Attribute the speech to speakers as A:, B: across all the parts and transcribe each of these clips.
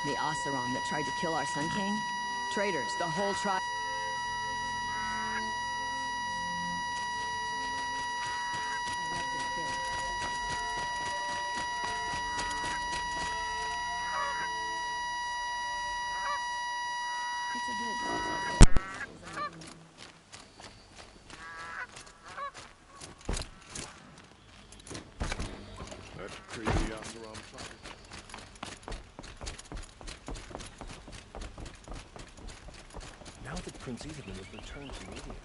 A: The Oseram that tried to kill our Sun King? Traitors, the whole tribe.
B: That's crazy Oseram talking.
C: Now that Prince Evelyn has returned to Lydia.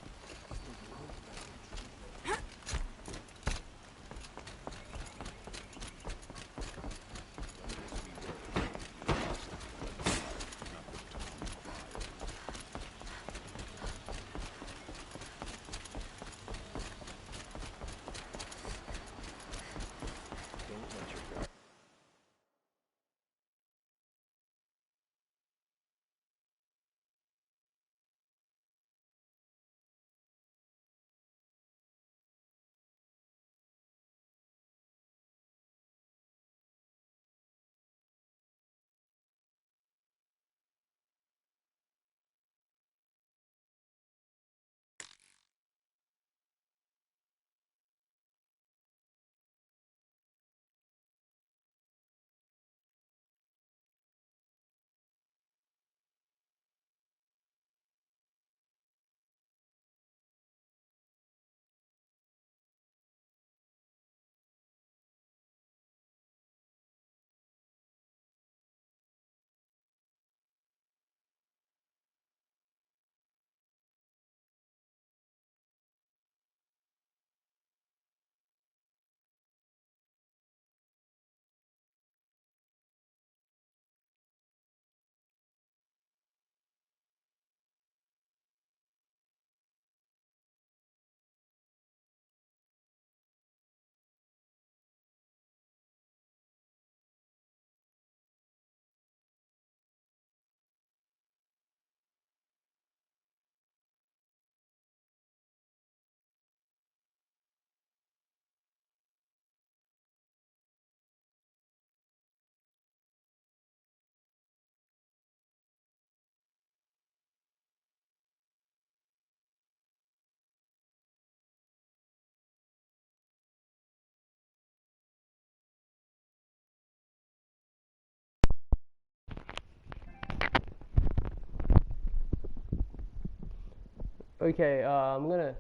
D: Okay, I'm gonna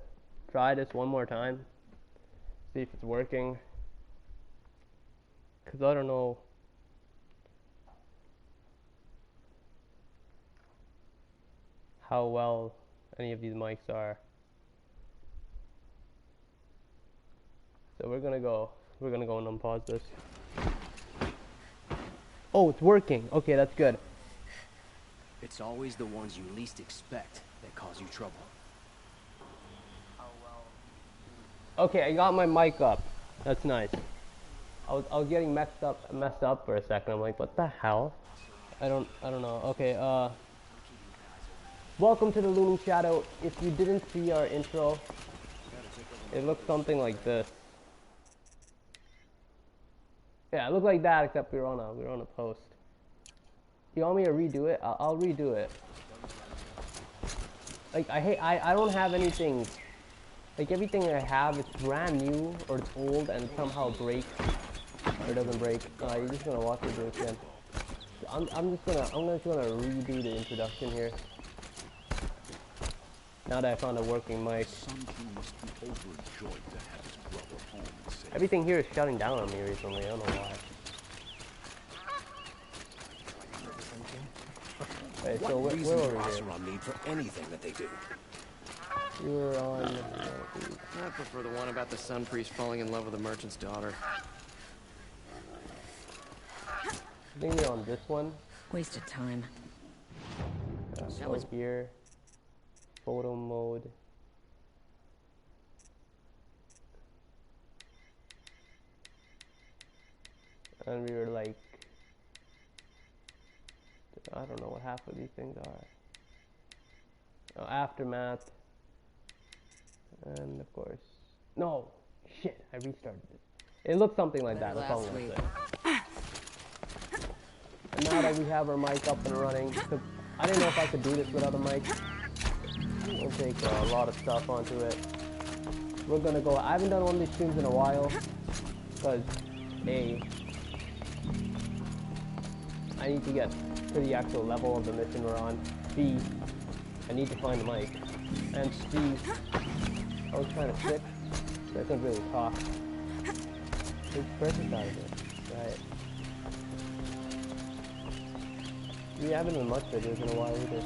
D: try this one more time, see if it's working, because I don't know how well any of these mics are. So we're gonna go and unpause this. Oh, it's working. Okay, that's good.
C: It's always the ones you least expect that cause you trouble.
D: Okay, I got my mic up. That's nice. I was getting messed up for a second. I'm like, what the hell? I don't know. Okay, welcome to the Looming Shadow. If you didn't see our intro, it looks something like this. Yeah, it looked like that, except we were on a post. You want me to redo it? I'll redo it. Like I don't have anything. Like everything I have, it's brand new or it's old and somehow breaks or doesn't break. You're just gonna watch me do it again. I'm just gonna redo the introduction here. Now that I found a working mic. Everything here is shutting down on me recently. I don't know why. Wait, so where were we here?
C: Need for anything that they do.
D: You were on.
E: I prefer the one about the sun priest falling in love with a merchant's daughter.
D: I think we're on this one.
A: Wasted time.
D: That was here. Photo mode. And we were like, I don't know what half of these things are. Oh, aftermath. And of course, no, shit, I restarted it. It looks something like that. That's all I'm gonna say. And now that we have our mic up and running, because I didn't know if I could do this without a mic. We'll take a lot of stuff onto it. We're gonna go. I haven't done one of these streams in a while, because A, I need to get to the actual level of the mission we're on. B, I need to find the mic. And C, I was kind of sick, so I couldn't really talk. Take precious out of it. Right. We haven't been much videos in a while either.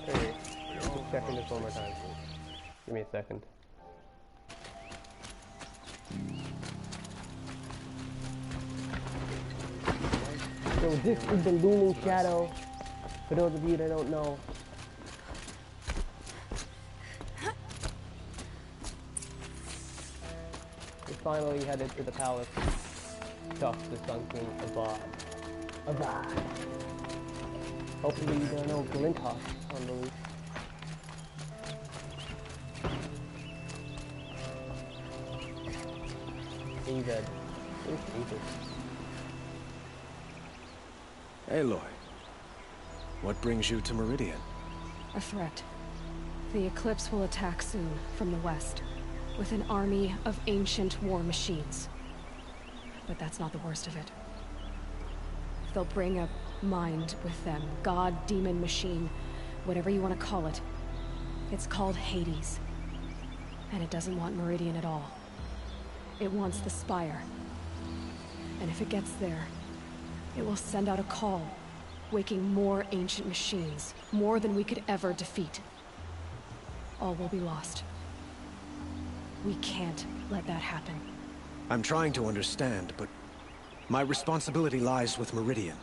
D: Hey, just checking this one more time. Give me a second. So this is the Looming Shadow, for those of you that don't know. We finally headed to the palace. Talk to the Sun King Avad. Hopefully there are no Glinthawks on the loose. Avad. Where's Avad?
F: Aloy, what brings you to Meridian?
G: A threat. The Eclipse will attack soon, from the west, with an army of ancient war machines. But that's not the worst of it. They'll bring a mind with them, god, demon, machine, whatever you want to call it. It's called Hades. And it doesn't want Meridian at all. It wants the Spire. And if it gets there, it will send out a call, waking more ancient machines, more than we could ever defeat. All will be lost. We can't let that happen.
F: I'm trying to understand, but my responsibility lies with Meridian.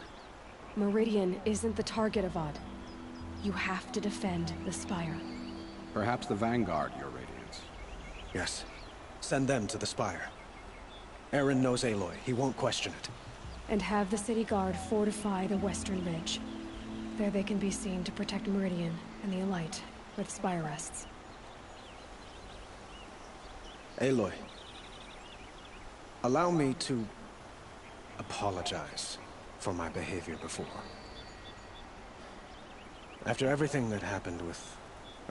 G: Meridian isn't the target, Avad. You have to defend the Spire.
H: Perhaps the Vanguard, Your Radiance.
F: Yes. Send them to the Spire. Aaron knows Aloy. He won't question it.
G: And have the city guard fortify the western ridge. There they can be seen to protect Meridian and the Elite, where the Spire rests.
F: Aloy, allow me to apologize for my behavior before. After everything that happened with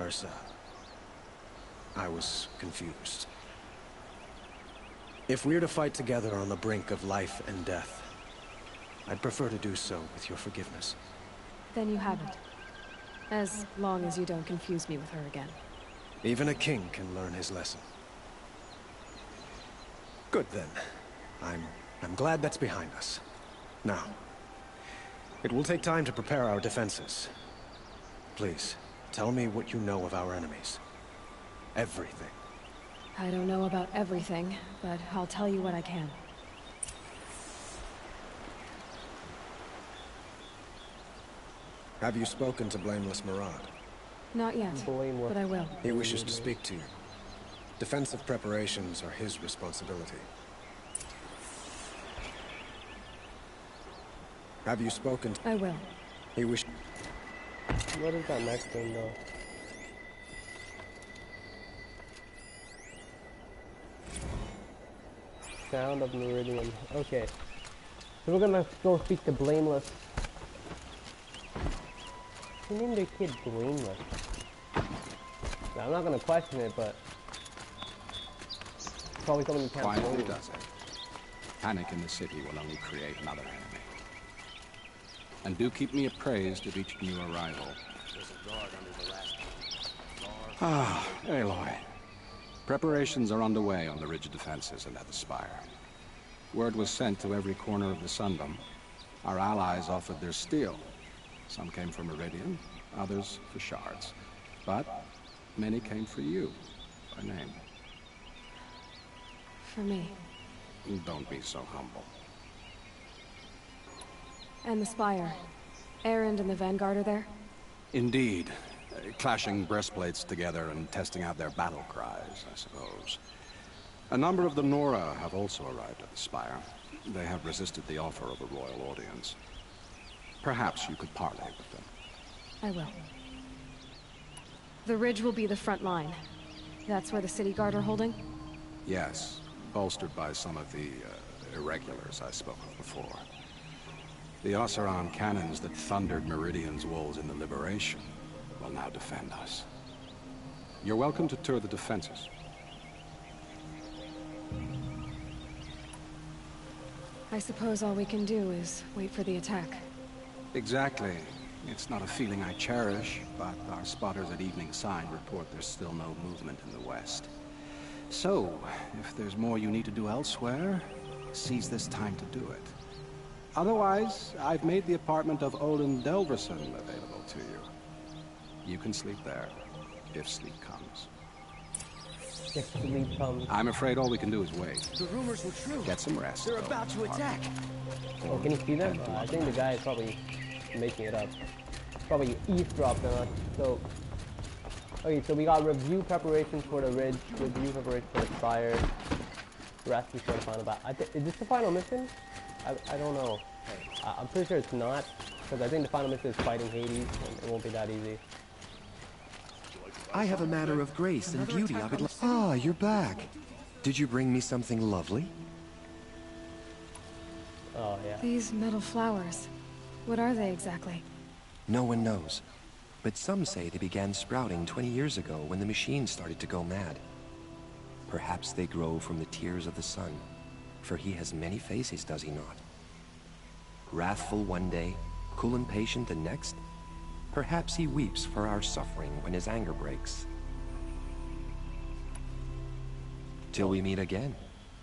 F: Ursa, I was confused. If we're to fight together on the brink of life and death, I'd prefer to do so with your forgiveness.
G: Then you have it. As long as you don't confuse me with her again.
F: Even a king can learn his lesson. Good then. I'm glad that's behind us. Now, it will take time to prepare our defenses. Please, tell me what you know of our enemies. Everything.
G: I don't know about everything, but I'll tell you what I can.
F: Have you spoken to Blameless Murad?
G: Not yet, but I will.
F: He wishes to speak to you. Defensive preparations are his responsibility. Have you spoken to...
G: I will.
F: He wishes...
D: What is that next thing though? Sound of Meridian. Okay. So we're gonna go speak to Blameless. Who named their kid Blameless? Now, I'm not gonna question it, but probably someone you can't
H: Quietly
D: blame.
H: does it. Panic in the city will only create another enemy. And do keep me appraised of each new arrival. Ah, Aloy. Preparations are underway on the ridge defenses and at the Spire. Word was sent to every corner of the Sundom. Our allies offered their steel. Some came for Meridian, others for shards. But many came for you, by name.
G: For me.
H: Don't be so humble.
G: And the Spire. Erend and the Vanguard are there?
H: Indeed. Clashing breastplates together and testing out their battle cries, I suppose. A number of the Nora have also arrived at the Spire. They have resisted the offer of a royal audience. Perhaps you could parley with them.
G: I will. The ridge will be the front line. That's where the city guard are holding?
H: Yes, bolstered by some of the irregulars I spoke of before. The Oseram cannons that thundered Meridian's walls in the Liberation will now defend us. You're welcome to tour the defenses.
G: I suppose all we can do is wait for the attack.
H: Exactly. It's not a feeling I cherish, but our spotters at Evening Sign report there's still no movement in the west. So, if there's more you need to do elsewhere, seize this time to do it. Otherwise, I've made the apartment of Olin Delverson available to you. You can sleep there, if sleep comes.
D: If sleep comes.
H: I'm afraid all we can do is wait.
C: The rumors were true.
H: Get some rest.
C: They're about to attack.
D: Oh, can you see them? I think the guy is probably making it up. Probably eavesdropped on us. So, okay, so we got review preparations for the ridge, review preparations for the spire, rest before the final battle. Is this the final mission? I don't know. I'm pretty sure it's not, because I think the final mission is fighting Hades, and it won't be that easy.
I: I have a matter of grace and beauty I would like. Ah, you're back. Did you bring me something lovely?
D: Oh, yeah.
G: These metal flowers, what are they exactly?
I: No one knows. But some say they began sprouting 20 years ago when the machine started to go mad. Perhaps they grow from the tears of the sun, for he has many faces, does he not? Wrathful one day, cool and patient the next. Perhaps he weeps for our suffering when his anger breaks. Till we meet again,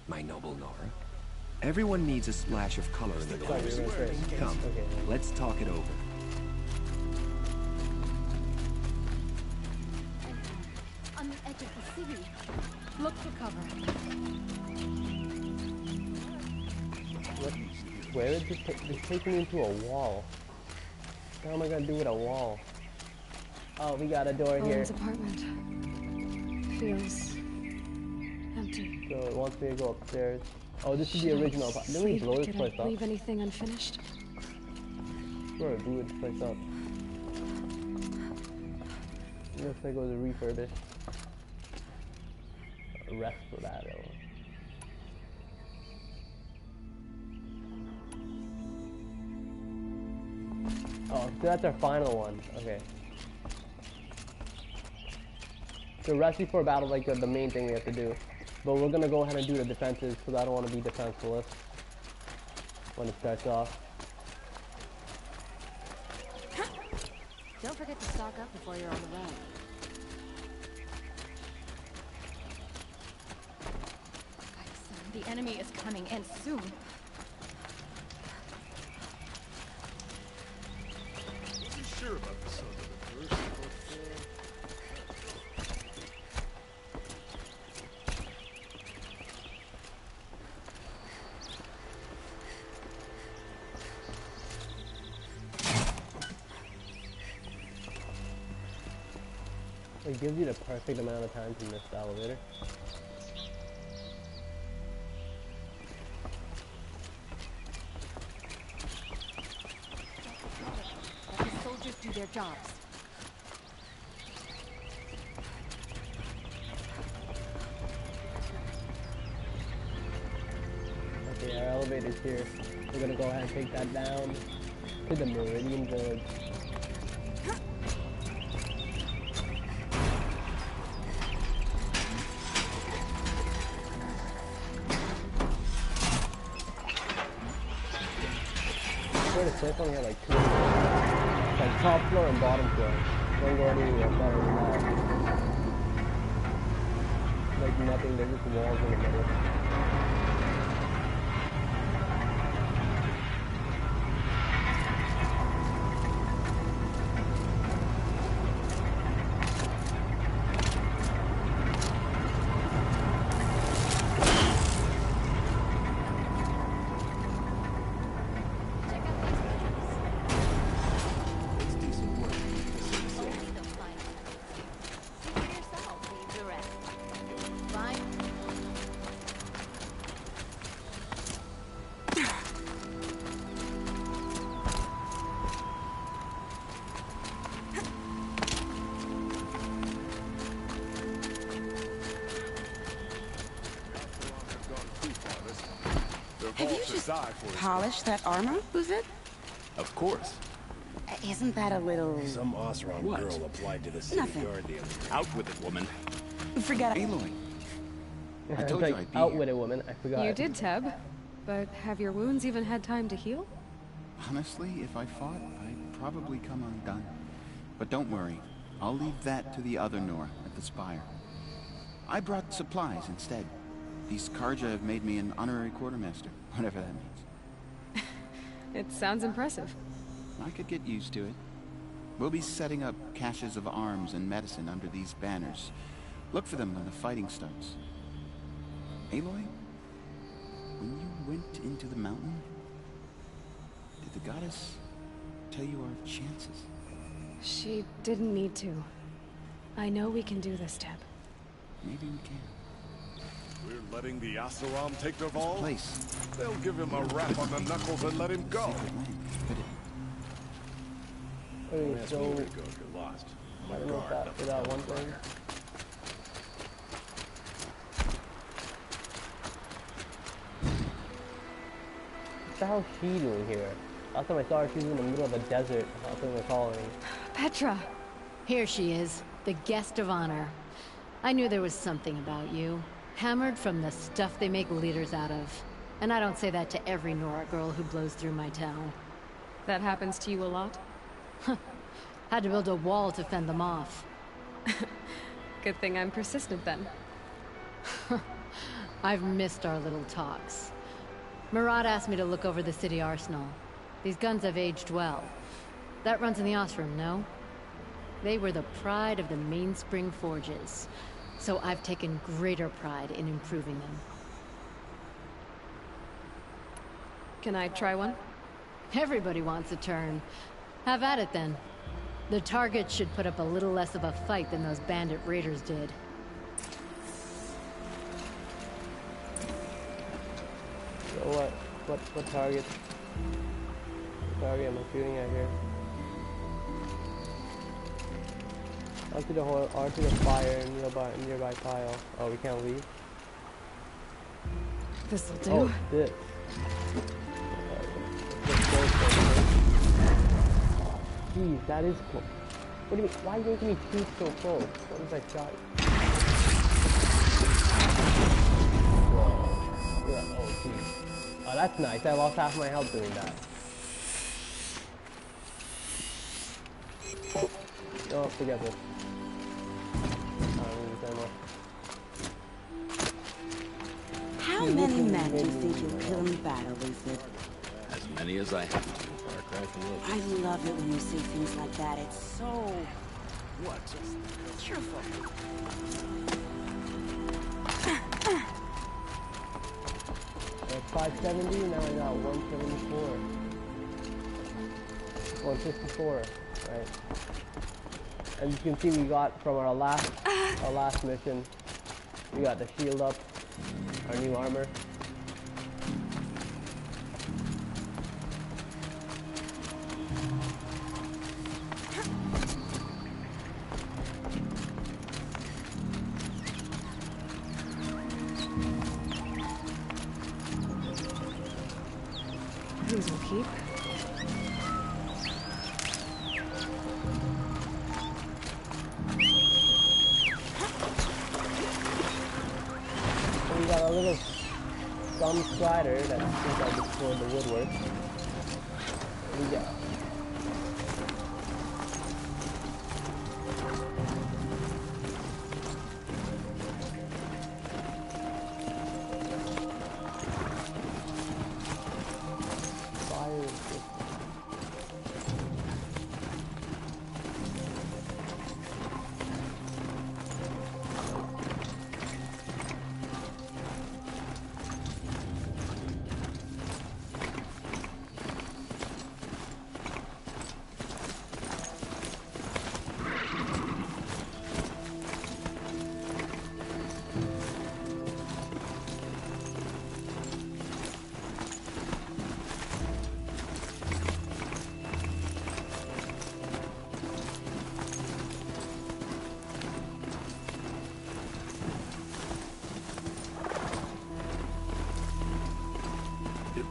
I: my noble Nora. Everyone needs a splash of color in their lives. Come, let's talk it over.
J: On the edge of the city. Look for cover.
D: What? Where is this? It's taking me into a wall. What am I gonna do with a wall? Oh, we got a door here.
G: Owen's apartment. Feels empty.
D: So it wants me to go upstairs. Oh, this is the original apartment. Didn't we blow this place up?
G: Leave anything unfinished?
D: Sure, blew this place up. It looks like it was refurbished. Rest for that. Oh, so that's our final one. Okay. So rest before battle, like the main thing we have to do. But we're gonna go ahead and do the defenses because I don't want to be defenseless when it starts off.
J: Don't forget to stock up before you're on the run. The enemy is coming in soon.
B: Wasn't sure about the son of it first, but
D: It gives you the perfect amount of time to miss the elevator.
J: Let the soldiers do their jobs.
D: Okay, our elevator's here. We're gonna go ahead and take that down to the Meridian Village. The place only had like two, like top floor and bottom floor. Don't go anywhere better than that. Like nothing, there's just walls in the middle.
J: Have you just polished that armor, was it?
B: Of course.
J: Isn't that a little...
K: Some Osram girl applied to the city
J: Nothing.
K: guard the other day.
B: Out with it, woman.
J: Forget it.
L: Aloy. I
D: It's
L: told
D: like,
L: you I'd be
D: out
L: here.
D: with it, woman. I forgot.
G: You did, Teb. But have your wounds even had time to heal?
L: Honestly, if I fought, I'd probably come undone. But don't worry. I'll leave that to the other Nora at the Spire. I brought supplies instead. These Karja have made me an honorary quartermaster, whatever that means.
G: It sounds impressive.
L: I could get used to it. We'll be setting up caches of arms and medicine under these banners. Look for them when the fighting starts. Aloy, when you went into the mountain, did the goddess tell you our chances?
G: She didn't need to. I know we can do this, Teb.
L: Maybe we can.
B: We're letting the Asaram take their
L: This
B: ball?
L: place.
B: They'll give him a rap on the knuckles and let him go.
L: Secret land. But it,
D: Okay,
K: That's
D: so
K: where you're gonna go if you're lost.
D: I don't know if that for that one thing. What the hell is she doing here? Last time I saw her, she was in the middle of a desert. That's what they're calling.
G: Petra!
M: Here she is, the guest of honor. I knew there was something about you. Hammered from the stuff they make leaders out of. And I don't say that to every Nora girl who blows through my town.
G: That happens to you a lot?
M: Had to build a wall to fend them off.
G: Good thing I'm persistent then.
M: I've missed our little talks. Murad asked me to look over the city arsenal. These guns have aged well. That runs in the Osram, no? They were the pride of the Mainspring Forges. So I've taken greater pride in improving them.
G: Can I try one?
M: Everybody wants a turn. Have at it then. The target should put up a little less of a fight than those bandit raiders did.
D: So what target? What target am I shooting at here? Onto the hole, onto the fire nearby pile. Oh, we can't leave.
G: This'll do.
D: Oh, this. Jeez, that is close. What do you mean? Why are you making me shoot so close? What is that shot? Whoa. Yeah, oh, jeez. Oh, that's nice. I lost half my health doing that. Oh, forget this.
J: How many men do you think you'll kill in battle, Lucid?
B: As many as I have to.
J: I love it when you say things like that. It's so...
B: What?
J: cheerful.
D: At 570, now I got 174. 154, right. And you can see we got from our last mission, we got the shield up, our new armor.
G: These will keep.
D: So we got a little thumb slider that I think I just poured the woodwork. We got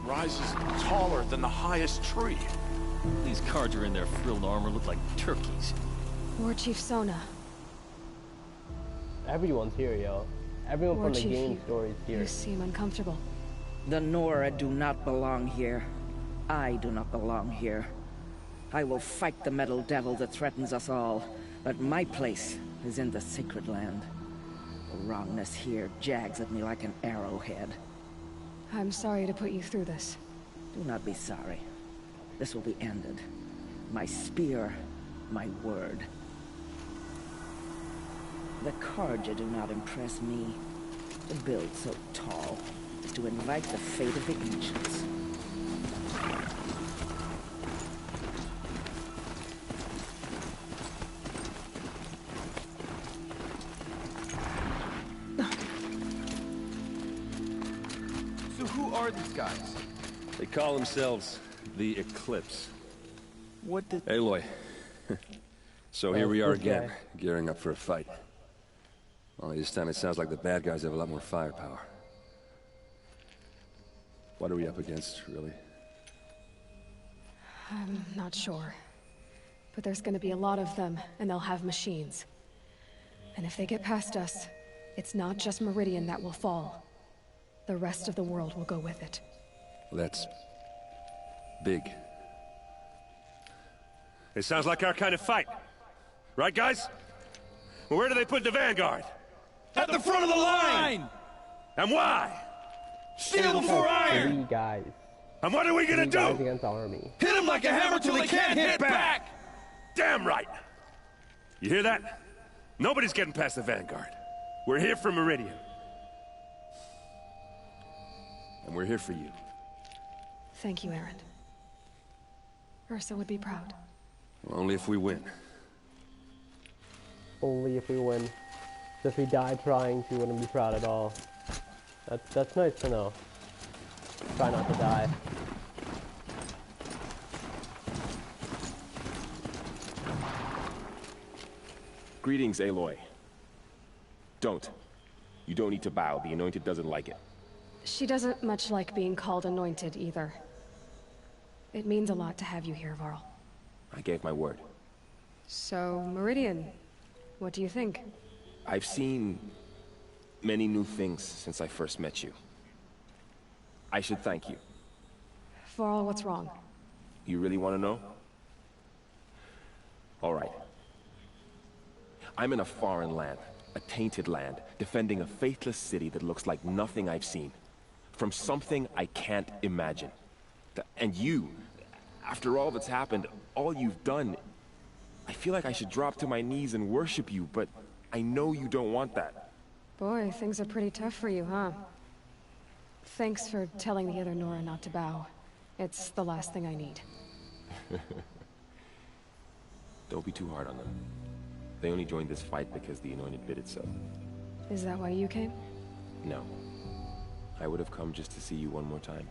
B: rises taller than the highest tree.
K: These guards are in their frilled armor look like turkeys.
G: War Chief Sona.
D: Everyone's here, yo. Everyone
G: War
D: from the
G: Chief,
D: game story is here.
G: You seem uncomfortable.
N: The Nora do not belong here. I do not belong here. I will fight the metal devil that threatens us all, but my place is in the sacred land. The wrongness here jags at me like an arrowhead.
G: I'm sorry to put you through this.
N: Do not be sorry. This will be ended. My spear, my word. The Carja do not impress me. To build so tall is to invite the fate of the ancients.
E: So who are these guys?
K: They call themselves the Eclipse.
E: What did...
H: Aloy. So here we are
D: this
H: again,
D: guy.
H: gearing up for a fight. Only this time it sounds like the bad guys have a lot more firepower. What are we up against, really?
G: I'm not sure. But there's gonna be a lot of them, and they'll have machines. And if they get past us, it's not just Meridian that will fall. The rest of the world will go with it.
H: That's... big.
O: It sounds like our kind of fight. Right, guys? Well, where do they put the Vanguard?
B: At the front of the line!
O: And why?
B: Steel before iron!
D: 3 guys.
O: And what are we gonna
D: 3 guys
O: do?
D: against the army.
B: Hit him like a hammer till he can't hit back!
O: Damn right! You hear that? Nobody's getting past the Vanguard. We're here for Meridian.
H: And we're here for you.
G: Thank you, Aaron. Ursa would be proud.
H: Well, only if we win.
D: Only if we win. If we die trying, she wouldn't be proud at all. That's nice to know. Try not to die.
P: Greetings, Aloy. Don't. You don't need to bow. The Anointed doesn't like it.
G: She doesn't much like being called anointed, either. It means a lot to have you here, Varl.
P: I gave my word.
G: So, Meridian, what do you think?
P: I've seen many new things since I first met you. I should thank you.
G: Varl, what's wrong?
P: You really want to know? All right. I'm in a foreign land, a tainted land, defending a faithless city that looks like nothing I've seen. From something I can't imagine. And you, after all that's happened, all you've done, I feel like I should drop to my knees and worship you, but I know you don't want that.
G: Boy, things are pretty tough for you, huh? Thanks for telling the other Nora not to bow. It's the last thing I need.
P: Don't be too hard on them. They only joined this fight because the Anointed bid it so.
G: Is that why you came?
P: No. I would have come just to see you one more time.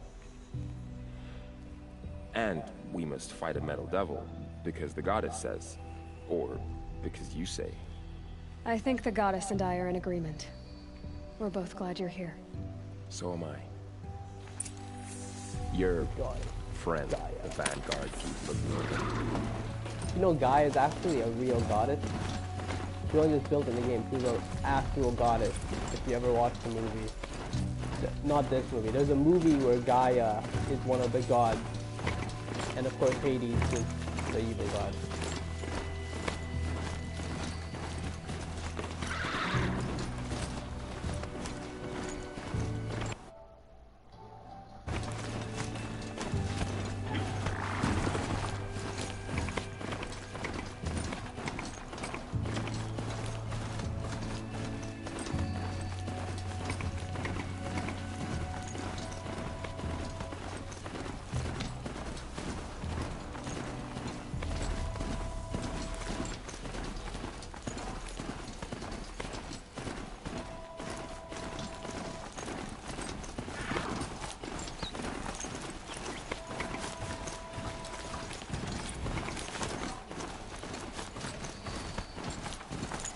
P: And we must fight a metal devil, because the goddess says. Or because you say.
G: I think the goddess and I are in agreement. We're both glad you're here.
P: So am I. Your friend, the Vanguard, keeps looking.
D: You know, Gaia is actually a real goddess. She wasn't just built in the game, she's an actual goddess. If you ever watched the movie. Not this movie. There's a movie where Gaia is one of the gods. And of course Hades is the evil god.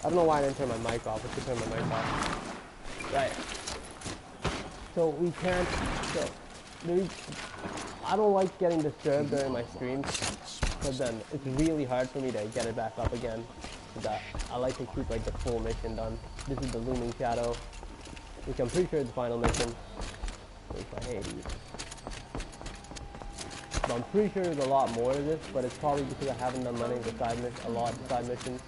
D: I don't know why I didn't turn my mic off. I should turn my mic off. Right. So we can't... So I don't like getting disturbed during my streams, because then it's really hard for me to get it back up again. I like to keep like the full mission done. This is the Looming Shadow, which I'm pretty sure is the final mission. Where's my Hades? But I'm pretty sure there's a lot more to this, but it's probably because I haven't done many of the a lot of the side missions.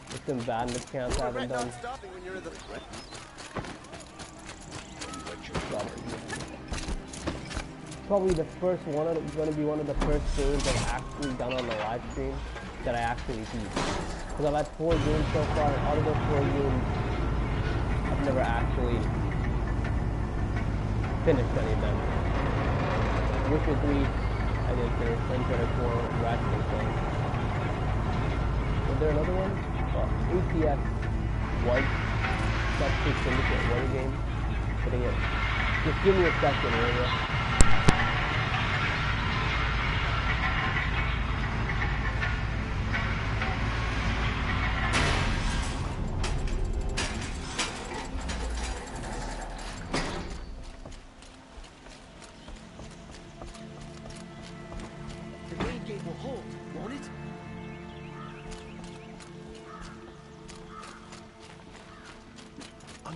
D: There's some bandit camps I haven't done. Probably the first one, going to be one of the first games I've actually done on the live stream that I actually beat. Because I've had 4 games so far, and out of those 4 games, I've never actually finished any of them. Witcher 3, I did finish. Uncharted 4, Ratchet and Clank. Was there another one? ATS was That's Syndicate was a game. Putting it. Just give me a second, will ya?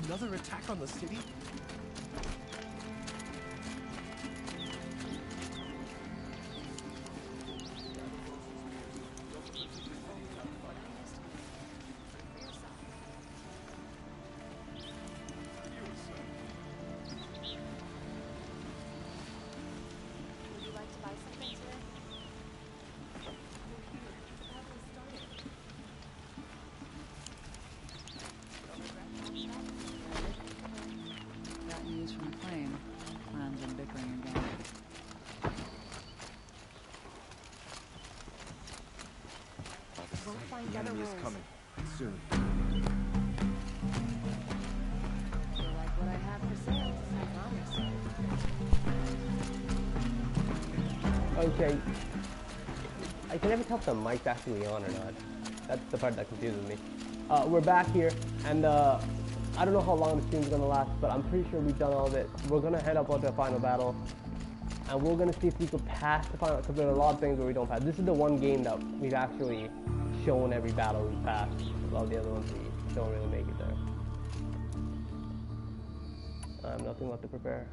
F: Another attack on the city?
A: The enemy is coming. Soon. You like what I have for sale, I promise.
D: Okay. I can never tell if the mic's actually on or not. That's the part that confuses me. We're back here, and I don't know how long the stream's gonna last, but I'm pretty sure we've done all of it. We're gonna head up onto the final battle, and we're gonna see if we could pass the final, because there are a lot of things where we don't pass. This is the one game that we've actually shown every battle we passed. A lot of the other ones we don't really make it there. I have nothing left to prepare.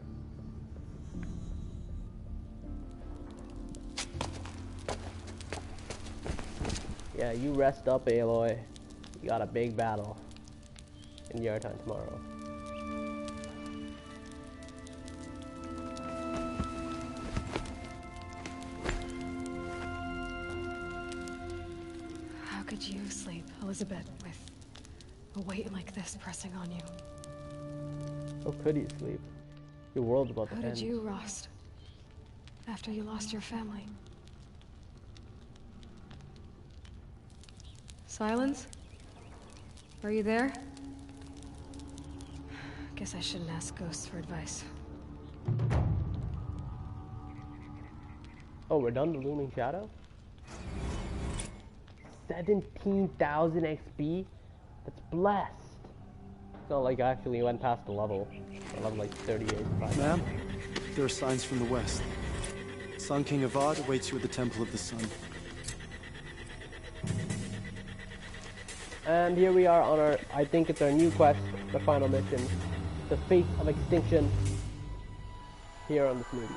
D: Yeah, you rest up, Aloy. You got a big battle in your time tomorrow.
G: How could you sleep, Elizabeth, with a weight like this pressing on you?
D: How could you sleep? Your world's about to end.
G: How did you, Rost? After you lost your family? Silence? Are you there? Guess I shouldn't ask ghosts for advice.
D: Oh, we're done the Looming Shadow? 17,000 XP? That's blessed. It's not like I actually went past the level. I level like 38.
B: Ma'am, there are signs from the west. Sun King Avad awaits you at the Temple of the Sun.
D: And here we are on our, I think it's our new quest, the final mission, the Fate of Extinction, here on this new game.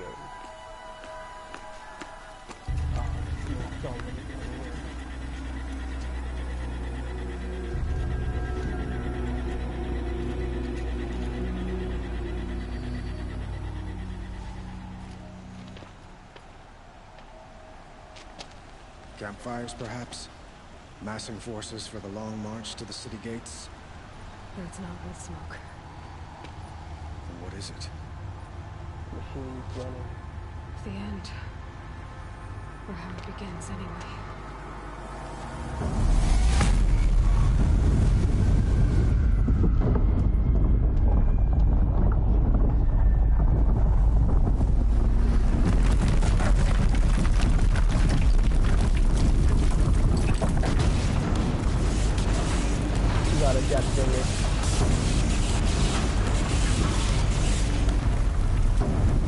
F: Campfires, perhaps? Massing forces for the long march to the city gates?
G: But it's not with smoke.
F: Then what is it?
D: Machines running.
G: The end. Or how it begins, anyway.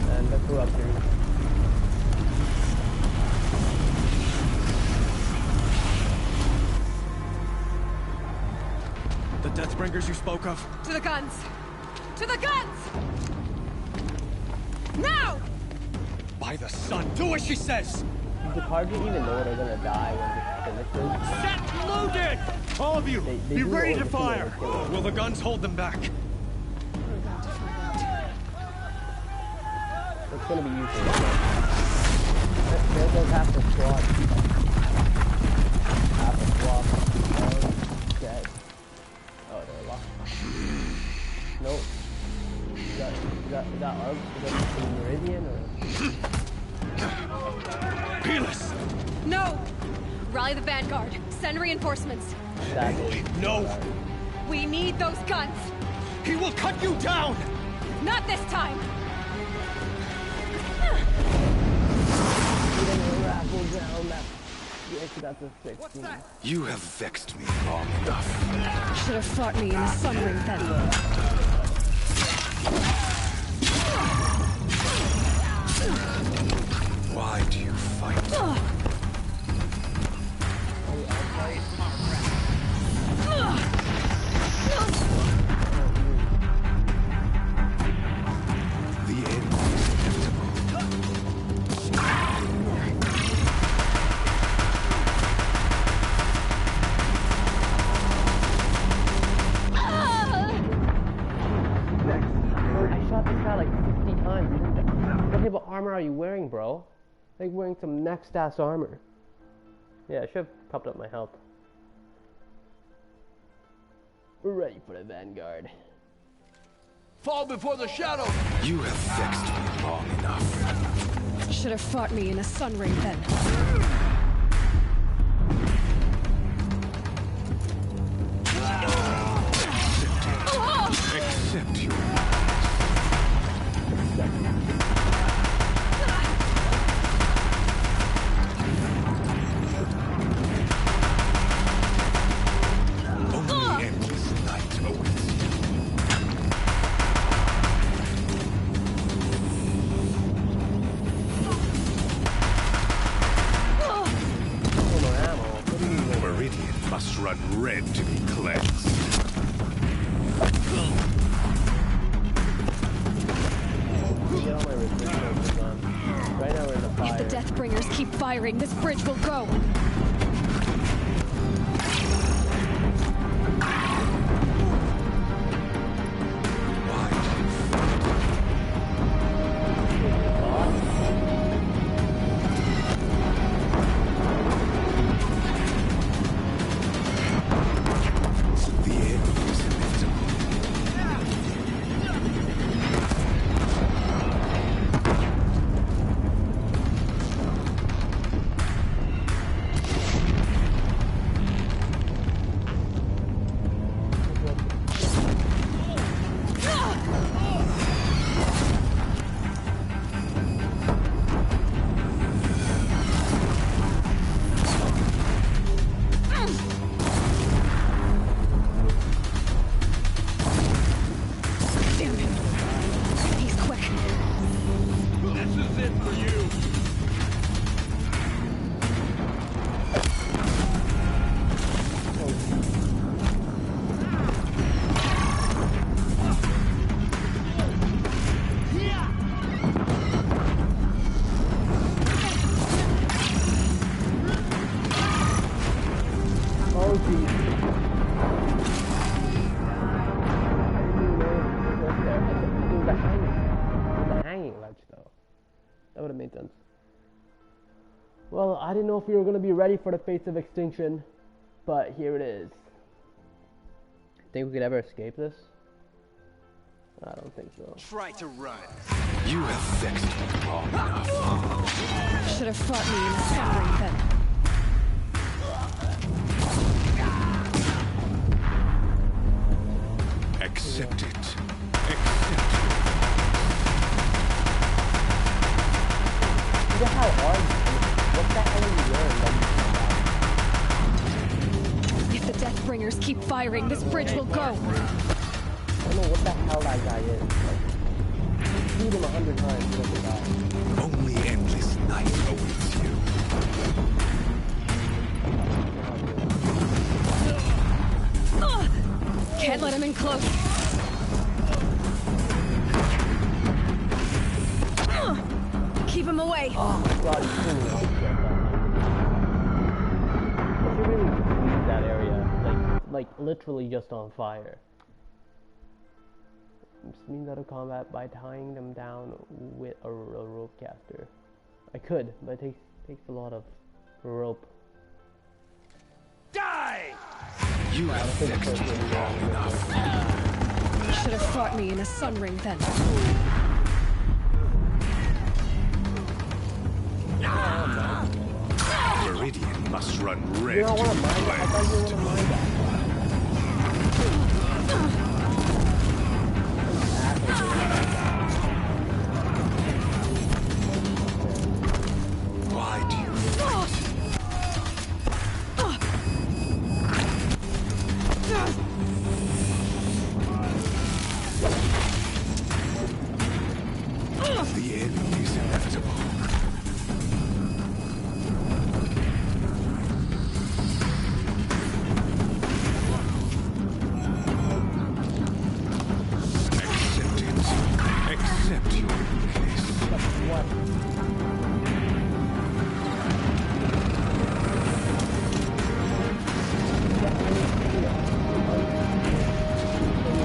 D: And let's We're up here.
B: The Deathbringers you spoke of?
G: To the guns! To the guns! Now!
B: By the sun, do as she says!
D: Does the Carja even know they're gonna die when this finishes?
B: Set loaded! All of you,
D: They
B: be
D: do
B: ready
D: know
B: to
D: the
B: fire!
D: killer.
B: Will the guns hold them back?
D: It's gonna be useless. There goes half the squad. Half the squad. Dead. Oh, they're locked. Nope. Is that Arg? Is that Meridian or?
B: Peerless!
G: No! Rally the Vanguard. Send reinforcements.
B: Aloy, no!
G: We need those guns!
B: He will cut you down!
G: Not this time!
F: You have vexed me long enough.
G: Should have fought me in the Sun Ring then.
F: Why do you fight? The end is inevitable.
D: I shot this guy like 50 times. What type of armor are you wearing, bro? Like wearing some next ass armor. Yeah, I should have topped up my health. We're ready for the Vanguard.
K: Fall before the shadow!
F: You have vexed me long enough.
G: Should have fought me in the Sun Ring then.
F: Accept you. Only endless night awaits you. Meridian must run red to be cleansed.
D: Get all my resistance on. Right now we're in the fire.
G: If the Deathbringers keep firing, this bridge will go.
F: The end is inevitable.
G: Damn him. He's quick.
K: This is it for you!
D: Oh, geez. The hanging ledge, though. That would have made sense. Well, I didn't know if we were going to be ready for the fates of extinction, but here it is. Think we could ever escape this? I don't think so.
K: Try to run.
F: You have vexed me long enough.
G: Should have fought me in the Sun Ring then.
F: Accept it.
D: Look at how hard. What the hell are you wearing?
G: If the Deathbringers keep firing, this bridge will go.
D: I don't know what the hell that guy is. Like, him 100 times, he doesn't die.
Q: Only endless night awaits you.
G: Can't let him in close. Keep him away.
D: Oh my god, he's killing me. He really leave that area, like literally just on fire. Just means out of combat by tying them down with a rope caster. I could, but it takes a lot of rope.
Q: Die! You have vexed me long enough.
G: You should have fought me in a sun ring then.
Q: Meridian must run red.
D: You don't want to mind that? I thought you want to mind that.
Q: Why do you fight? The end is inevitable. Accept it. Accept your weakness.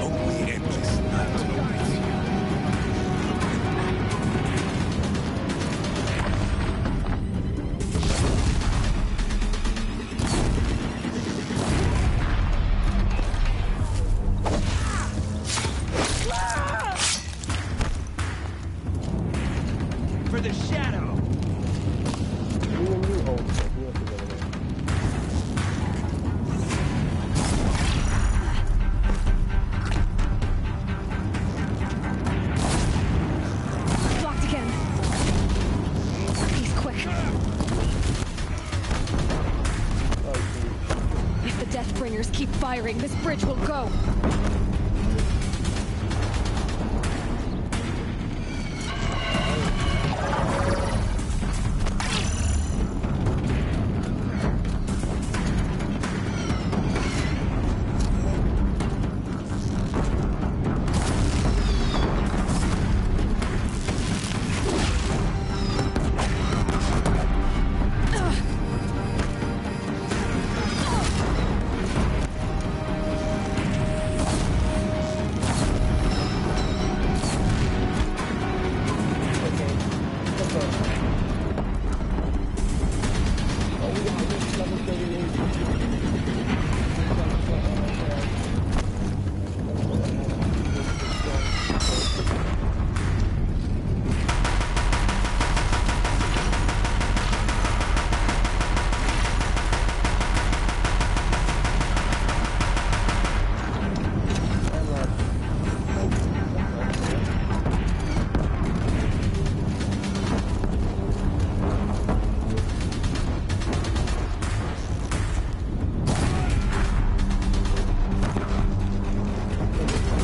Q: Only endless night awaits you.
E: For the shadow!
G: Blocked again. He's quick. If the Deathbringers keep firing, this bridge will go.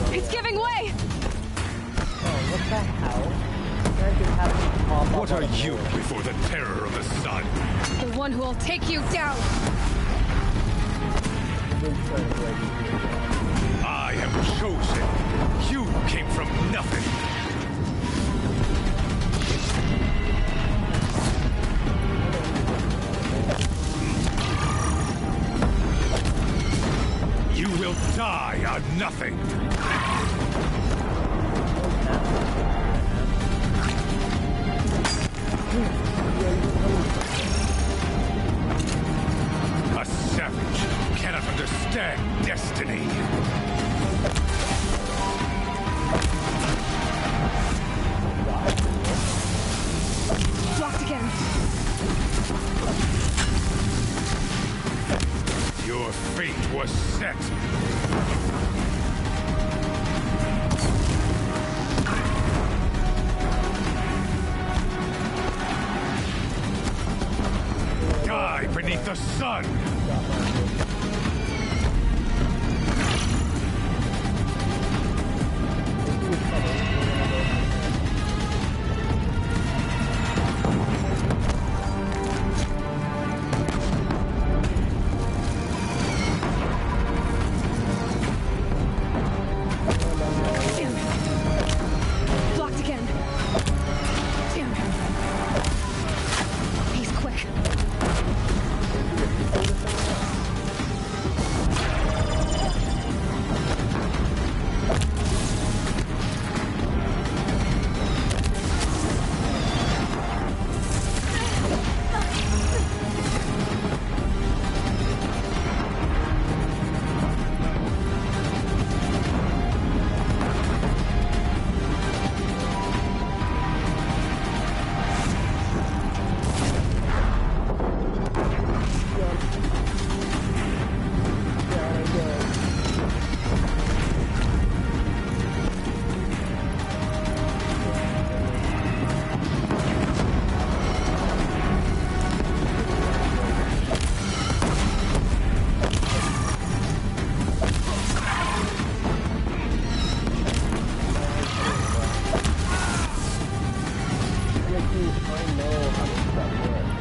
G: It's giving way!
D: What the hell? Can't just have him pop up
Q: What are
D: out of
Q: you
D: nowhere?
Q: before the terror of the sun?
G: The one who will take you down!
Q: I am chosen. You came from nothing. You will die on nothing. A savage cannot understand destiny.
G: Blocked again.
Q: Your fate was set. Die beneath the sun.
D: I know how this stuff works.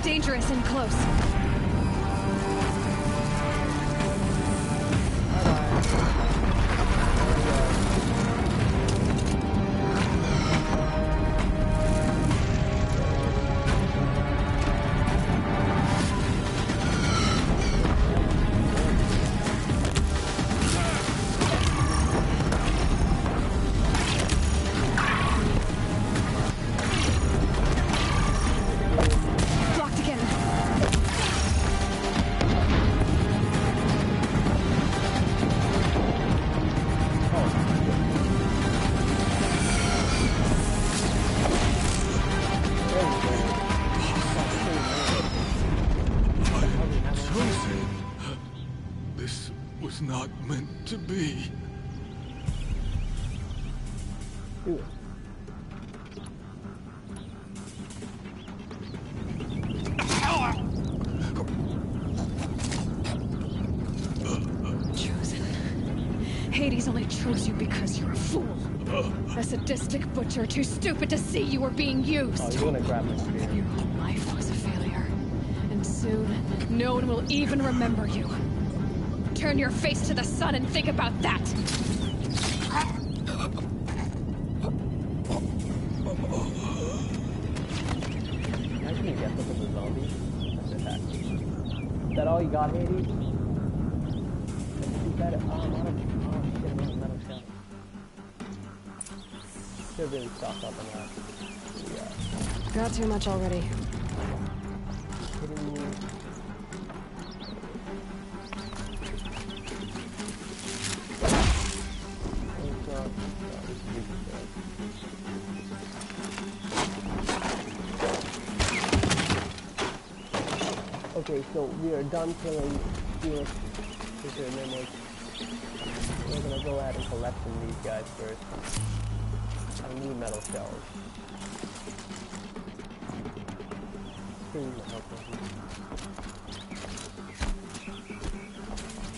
G: Dangerous and close.
Q: Not meant to be.
G: Chosen. Hades only chose you because you're a fool. A sadistic butcher too stupid to see you were being used.
D: Oh, you're gonna grab my spear.
G: Your whole life was a failure. And soon, no one will even remember you. Turn your face to the sun and think about that!
D: I can get up with the zombies. Is that all you got, Hades? You got it. Oh, I'm out of metal shell. Should really stock up on that. Yeah.
G: Got too much already.
D: Kidding me? Okay, so we are done killing Felix. And then we're gonna go ahead and collect from these guys first. I need metal shells.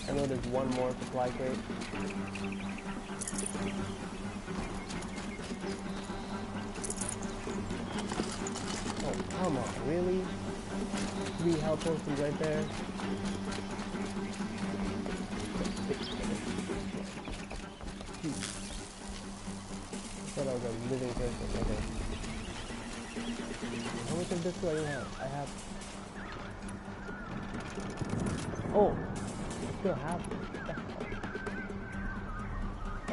D: I know there's one more supply crate. Oh, come on, really? 3 health potions right there. I thought I was a living person. Okay. How much of this do I have? I have... Oh! I still have this.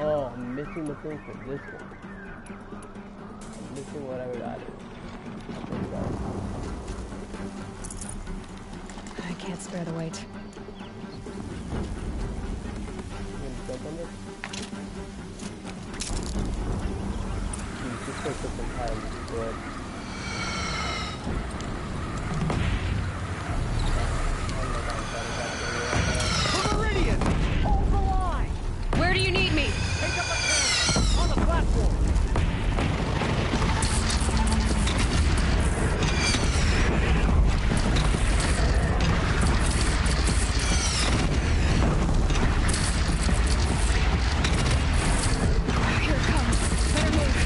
D: Oh, I'm missing the thing for this one. I'm missing whatever that is.
G: I can't spare the weight.
D: Jump on this? Just take some time to do it.
E: Meridian! Hold the line!
G: Where do you need me?
E: Take up a turn! On the platform!
G: Here it comes. Better move.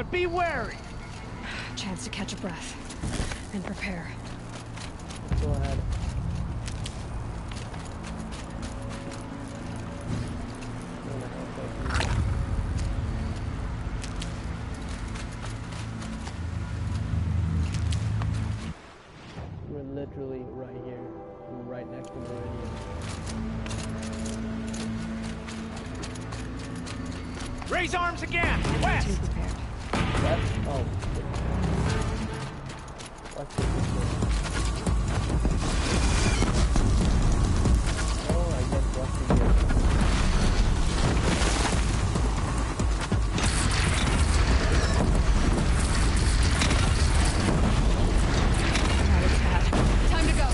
R: but be wary.
G: Chance to catch a breath and prepare.
D: Let's go ahead. We're literally right here. We're right next to Meridian.
R: Raise arms again! West!
D: West? Oh. West is this way. Oh, I guess west is here.
G: Time to go.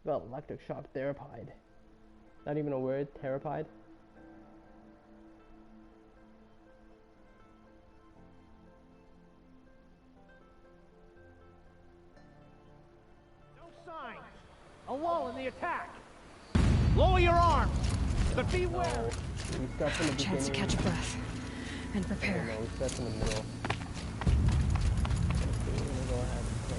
D: Got electric shock therapied. Not even a word, therapied.
R: No signs. A lull in the attack. Lower your arms. but beware!
D: We start from the
G: Chance to catch a breath and prepare.
D: No, we start from the middle. We're gonna go ahead and put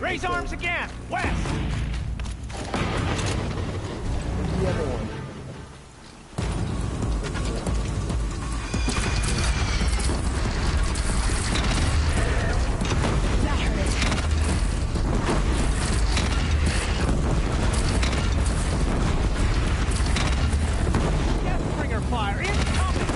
R: Raise arms again! West!
D: Where's the other one?
G: That hurt it.
R: Deathbringer fire incoming!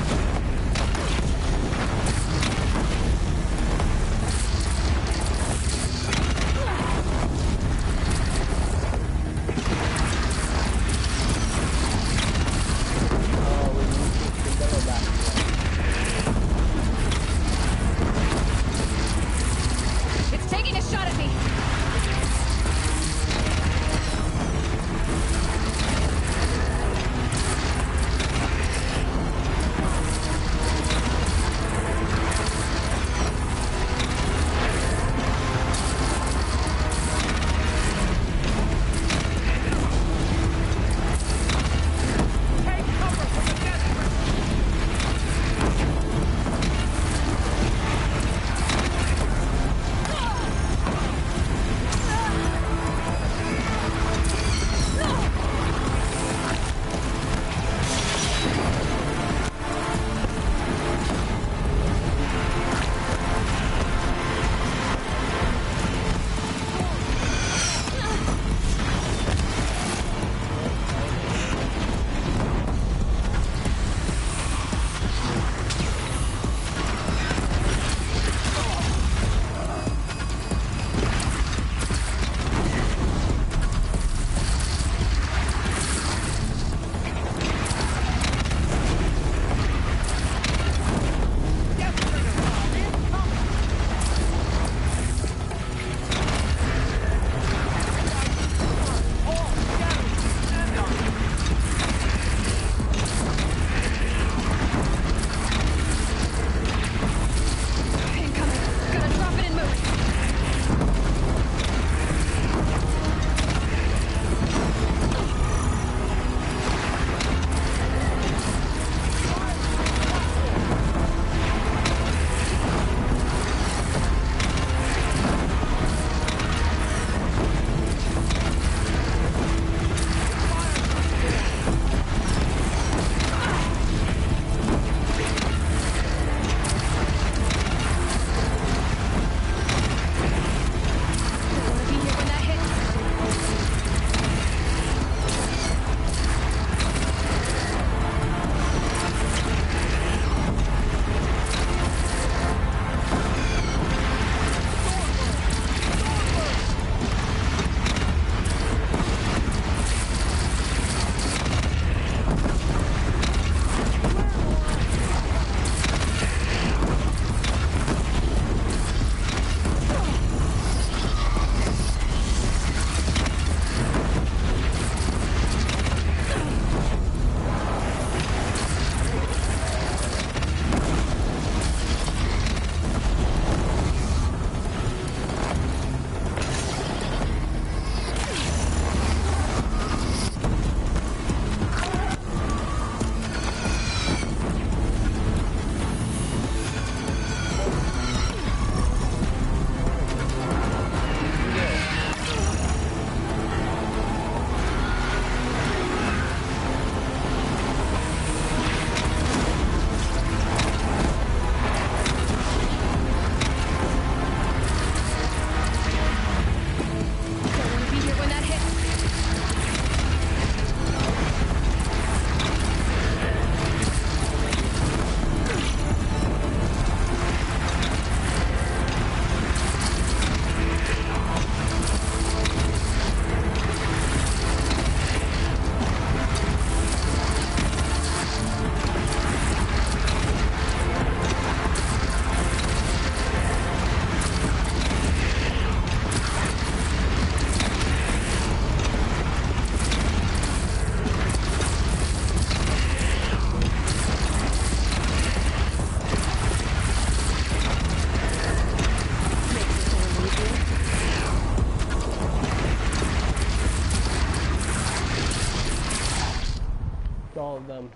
D: them.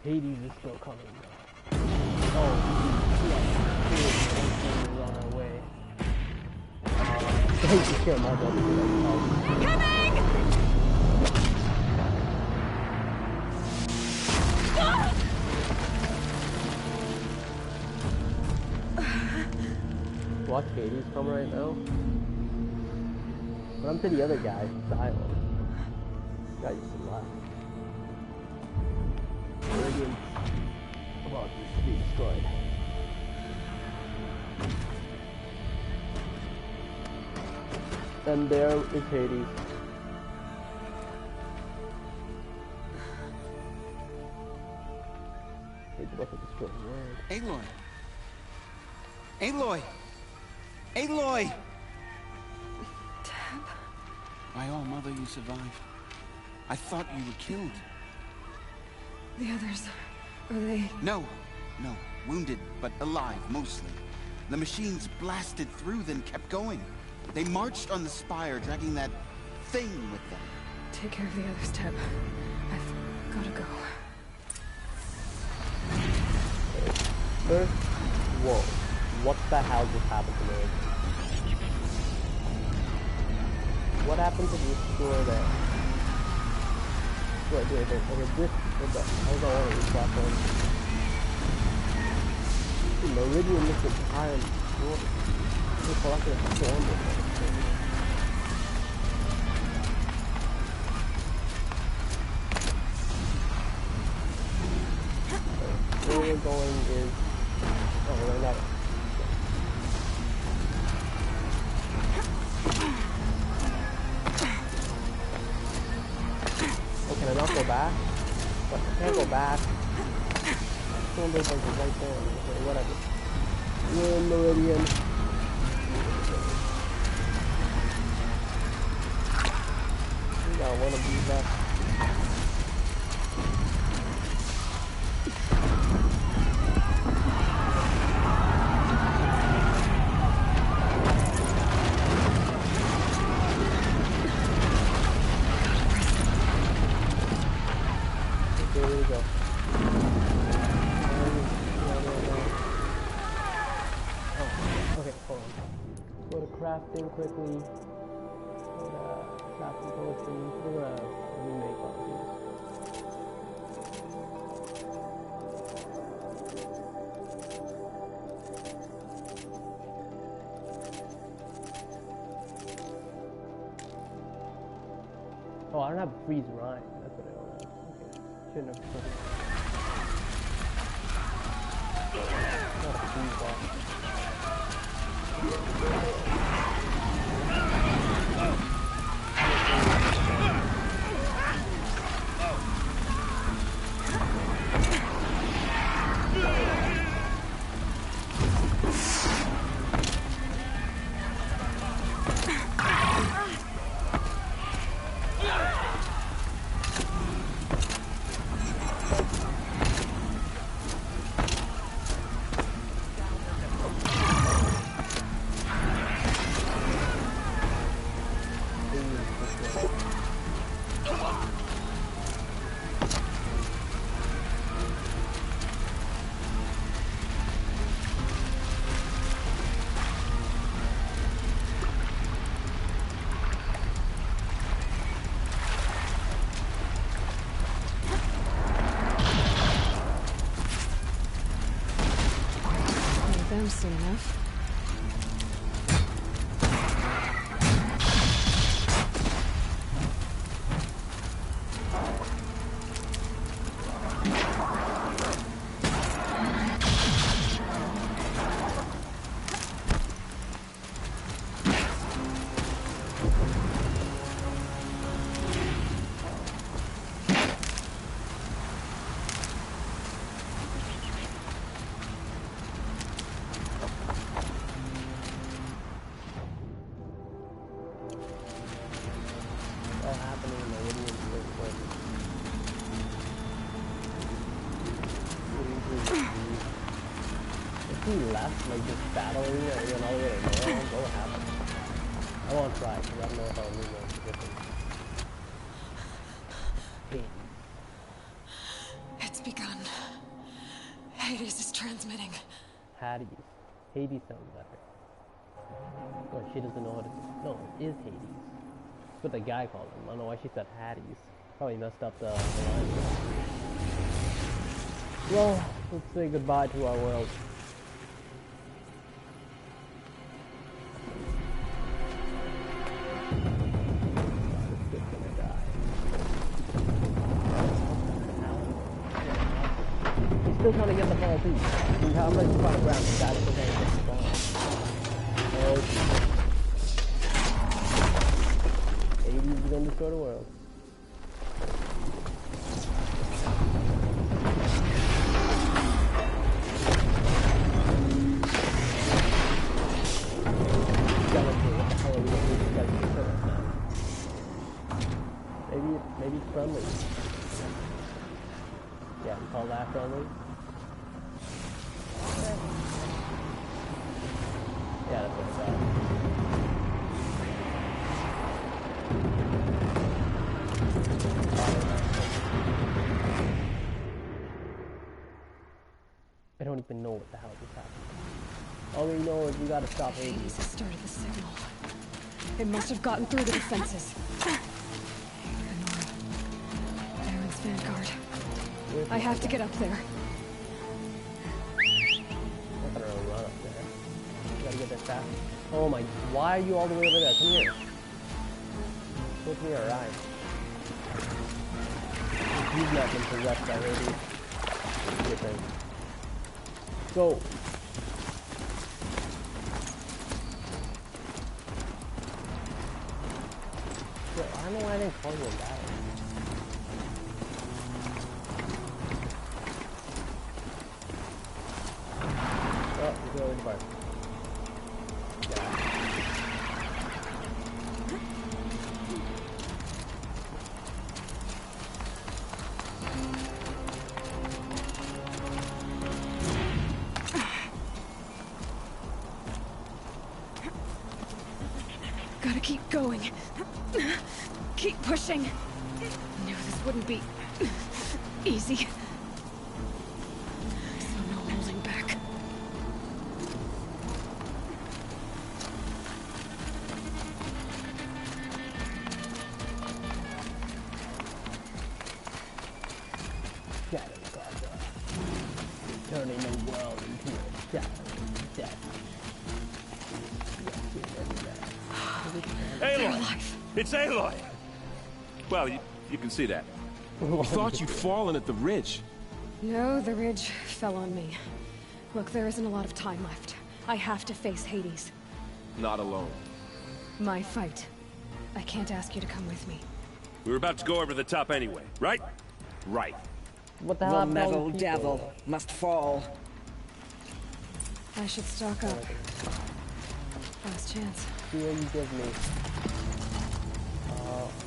D: Hades is still coming. Oh, he's on our way. I hate to scare my brother. Watch Hades come right now. But I'm to the other guy, Silent. Guy used to laugh. Meridian about to be destroyed. And there is Hades. He's about to destroy the world.
L: Aloy! Aloy! Aloy!
G: Dad?
L: My all mother, you survived. I thought you were killed.
G: The others, are they?
L: No. Wounded, but alive, mostly. The machines blasted through, then kept going. They marched on the spire, dragging that thing with them.
G: Take care of the others, Teb. I've gotta go.
D: First, whoa. What the hell just happened to me? What happened to destroy that? Wait, this, what the hell do I want to replot on? The Meridian is an iron sword. It's like a storm with it. Where we're going is... Oh, we're not... Oh, can I not go back? But I can't go back. Someone's like right there. Okay, whatever. We're in Meridian. We got one of these left. Crafting quickly. Crafting potions. We're gonna remake all of these. Oh, I don't have freeze rhyme. That's what I don't have. Okay. Shouldn't have put it. Not a freeze box.
G: Soon enough.
D: Left, like just battle arena, and then all the way to there, what happened? I won't try, because I don't know if I'll remember the difference. Hades. Hades sounds better. Oh, she doesn't know how to say. No, it is Hades. That's what the guy called him. I don't know why she said Hades. Probably messed up the line. Well, let's say goodbye to our world. Still trying to get the ball too. I'm ready to find the ground. The guy's still trying to get the ball. Oh, Hades is gonna destroy the world. Maybe it's friendly. Yeah, we call that friendly. Yeah, that's what I thought. I don't even know what the hell just happened. All we know is we gotta stop Hades.
G: Hades has started the signal. It must have gotten through the defenses. Aaron's vanguard. I have to get up there.
D: I'm not gonna run up there. You gotta get there fast. Oh my, why are you all the way over there? Come here. Go to me or ride. You've not been possessed by Hades. Good thing. Go. Yo, I don't know why I didn't call you in battle. Oh, he's going far.
G: Gotta keep going. Keep pushing. Knew this wouldn't be easy. So no holding back.
D: Shadow Saga. Turning the world into a shadow of death.
O: Aloy! It's Aloy! Well, you can see that.
P: We thought you'd fallen at the ridge.
G: No, the ridge fell on me. Look, there isn't a lot of time left. I have to face Hades.
P: Not alone.
G: My fight. I can't ask you to come with me.
O: We were about to go over the top anyway, right?
P: Right.
D: What the hell?
N: The metal devil must fall.
G: I should stock up. Last chance.
D: See what you give me.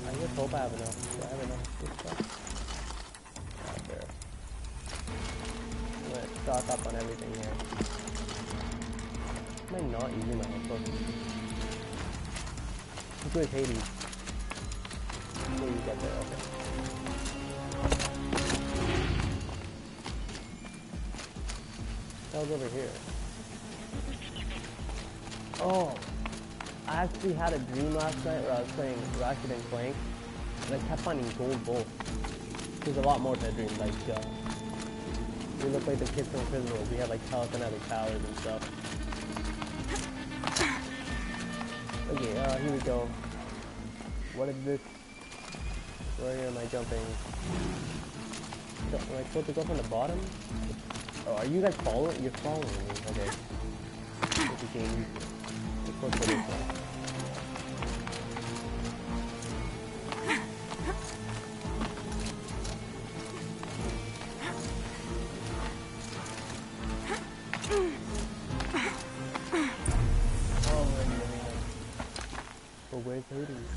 D: I just hope I have enough. Do I have enough good stuff? Not there. I'm gonna stock up on everything here. Am I not using my headphones? Let's go with Hades. Before you get there, okay. That was over here. Oh. I actually had a dream last night where I was playing Ratchet and Clank, and I kept finding gold bolts. There's a lot more to that dream, like, we look like the kids from Criminals. We had, like, telekinetic powers and stuff. Okay, here we go. What is this? Where am I jumping? Am I supposed to go from the bottom? Oh, are you guys following? You're following me, okay. Let's go for this one. Where's Hades?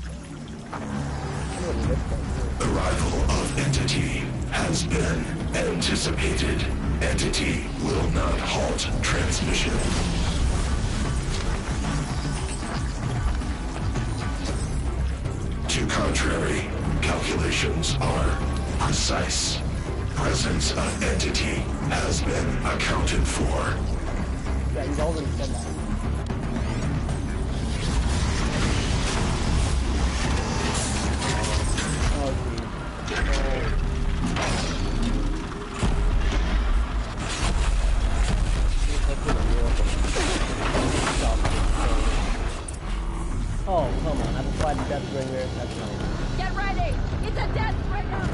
S: Arrival of Entity has been anticipated. Entity will not halt transmission. To contrary, calculations are precise. Presence of Entity has been accounted for.
D: Yeah, he's already said that. Oh, oh, come on. I have to fight the Deathbringer. That's nice.
A: Get ready! It's a Deathbringer!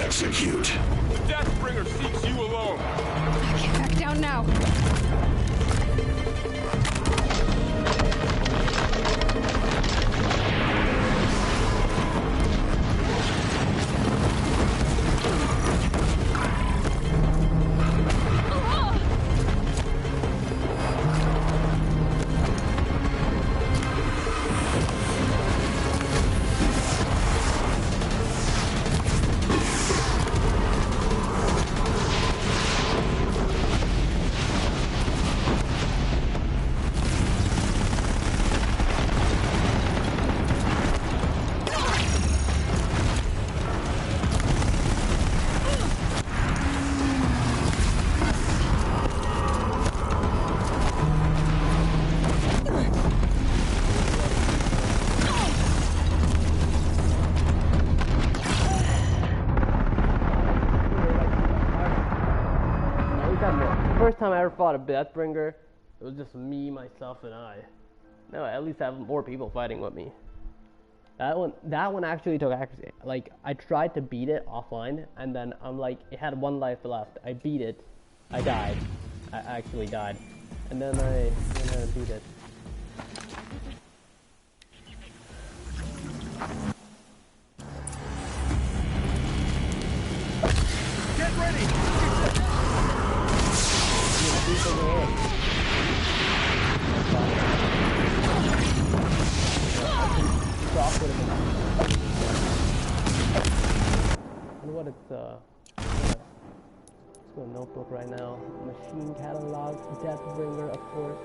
S: Execute.
Q: Deathbringer seeks you alone.
G: Get back down now.
D: First time I ever fought a Deathbringer, it was just me, myself, and I. No, at least I have more people fighting with me. That one actually took accuracy. Like, I tried to beat it offline, and then I'm like, it had 1 life left. I beat it. I died. I actually died. And then I beat it.
R: Get ready!
D: What it's let's go notebook right now. Machine catalog, Deathbringer, of course.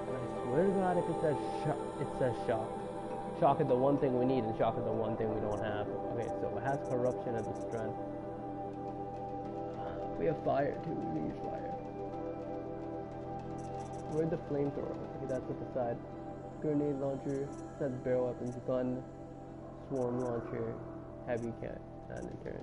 D: And I swear to God, if it says it says shock. Shock is the one thing we need, and shock is the one thing we don't have. Okay, so it has corruption as a strength. We have fire too. We use fire. Where's the flamethrower? Okay, that's at the side. Grenade launcher, that's barrel weapons, gun, swarm launcher, heavy cannon turret.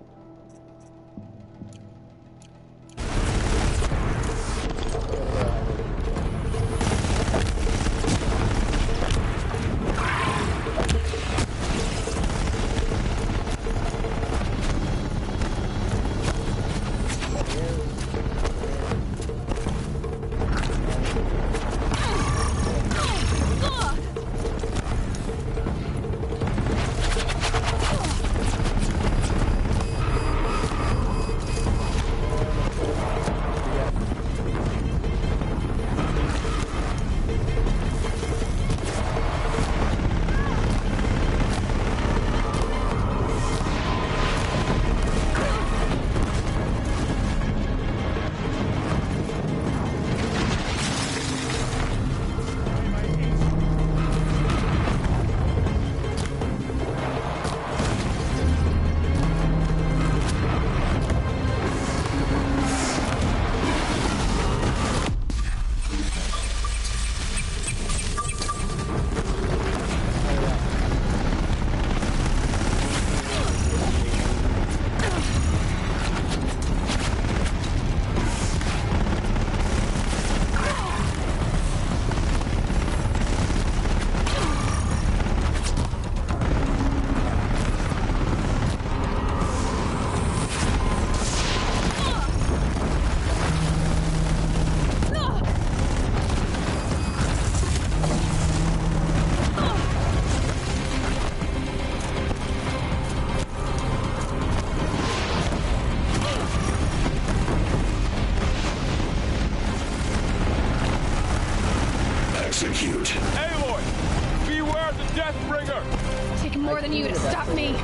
G: off me!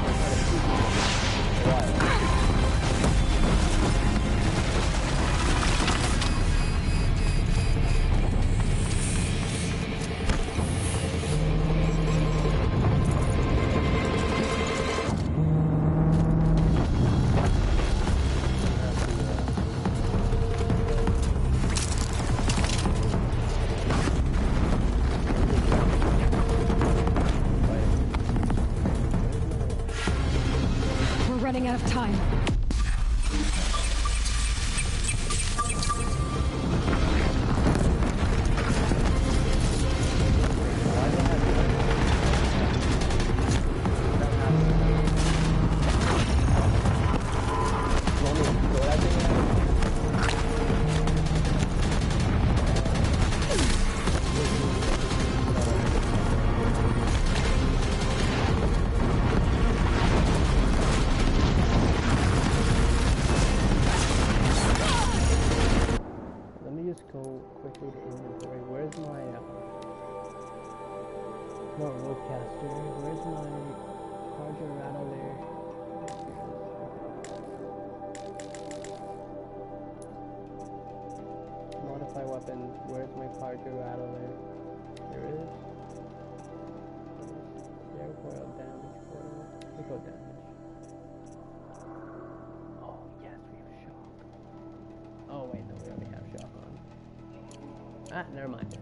G: Running out of time. Go quickly to inventory. Where's my no ropecaster? Where's my charger rattler? Modify weapon. Where's my charger rattler? There it is. Airfoil damage. Critical damage. Oh yes, we have shock. Oh wait, no, we already have shock on. Ah, never mind. If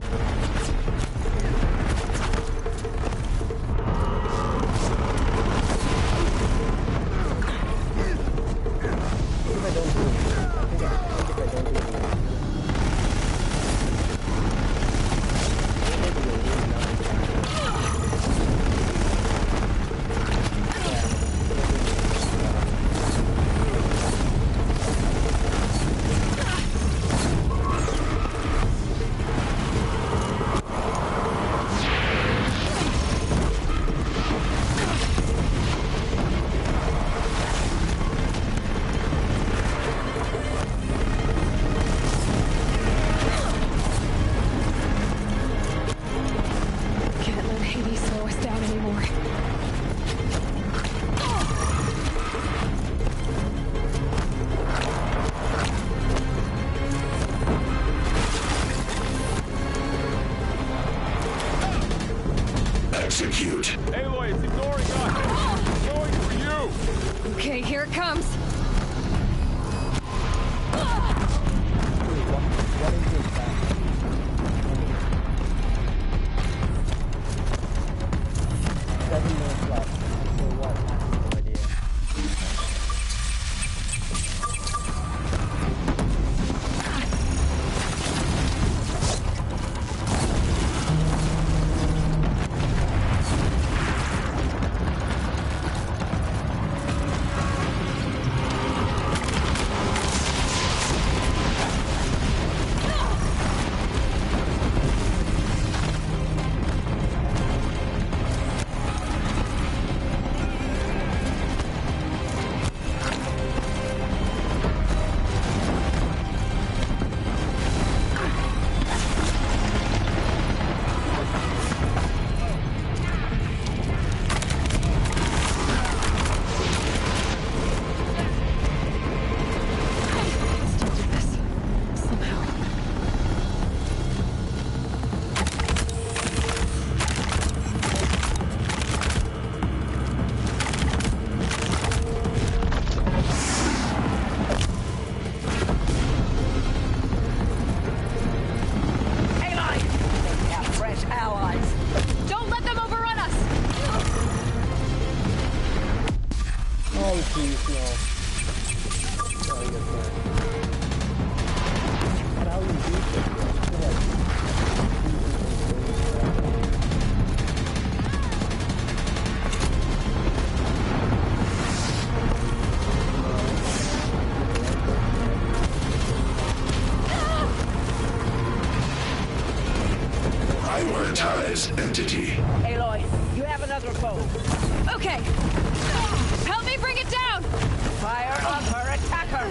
G: I don't do it, I think if I don't do it,
S: Execute.
Q: Aloy, it's ignoring us. It's going for you.
G: Okay, here it comes.
S: Prioritize entity.
N: Aloy, you have another foe.
G: Okay. Help me bring it down!
N: Fire on her attacker!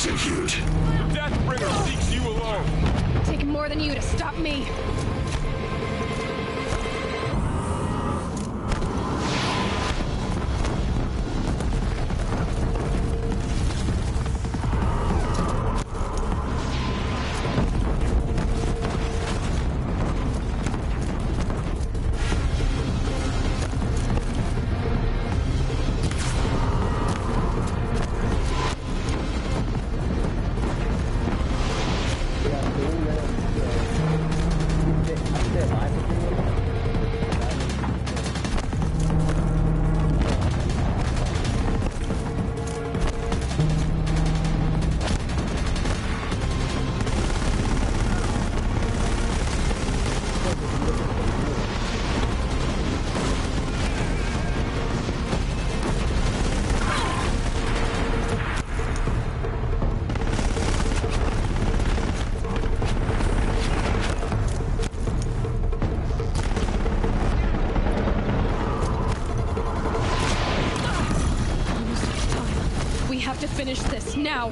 S: Execute.
O: Deathbringer seeks you alone.
G: Taking more than you to stop me. Finish this now.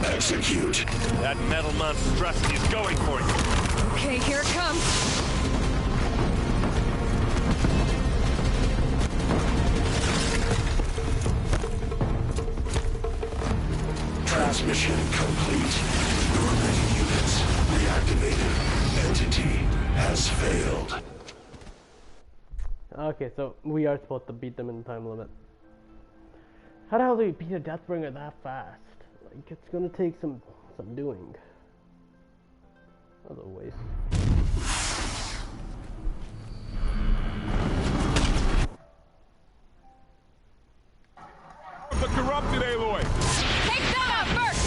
S: Execute.
O: That metal monstrosity is going for you.
G: Okay, here it comes.
S: Transmission complete. The remaining units reactivated. Entity has failed.
D: Okay, so we are supposed to beat them in the time limit. How the hell do you beat a Deathbringer that fast? Like, it's gonna take some doing. That was a waste.
Q: The corrupted Aloy!
G: Take them out first!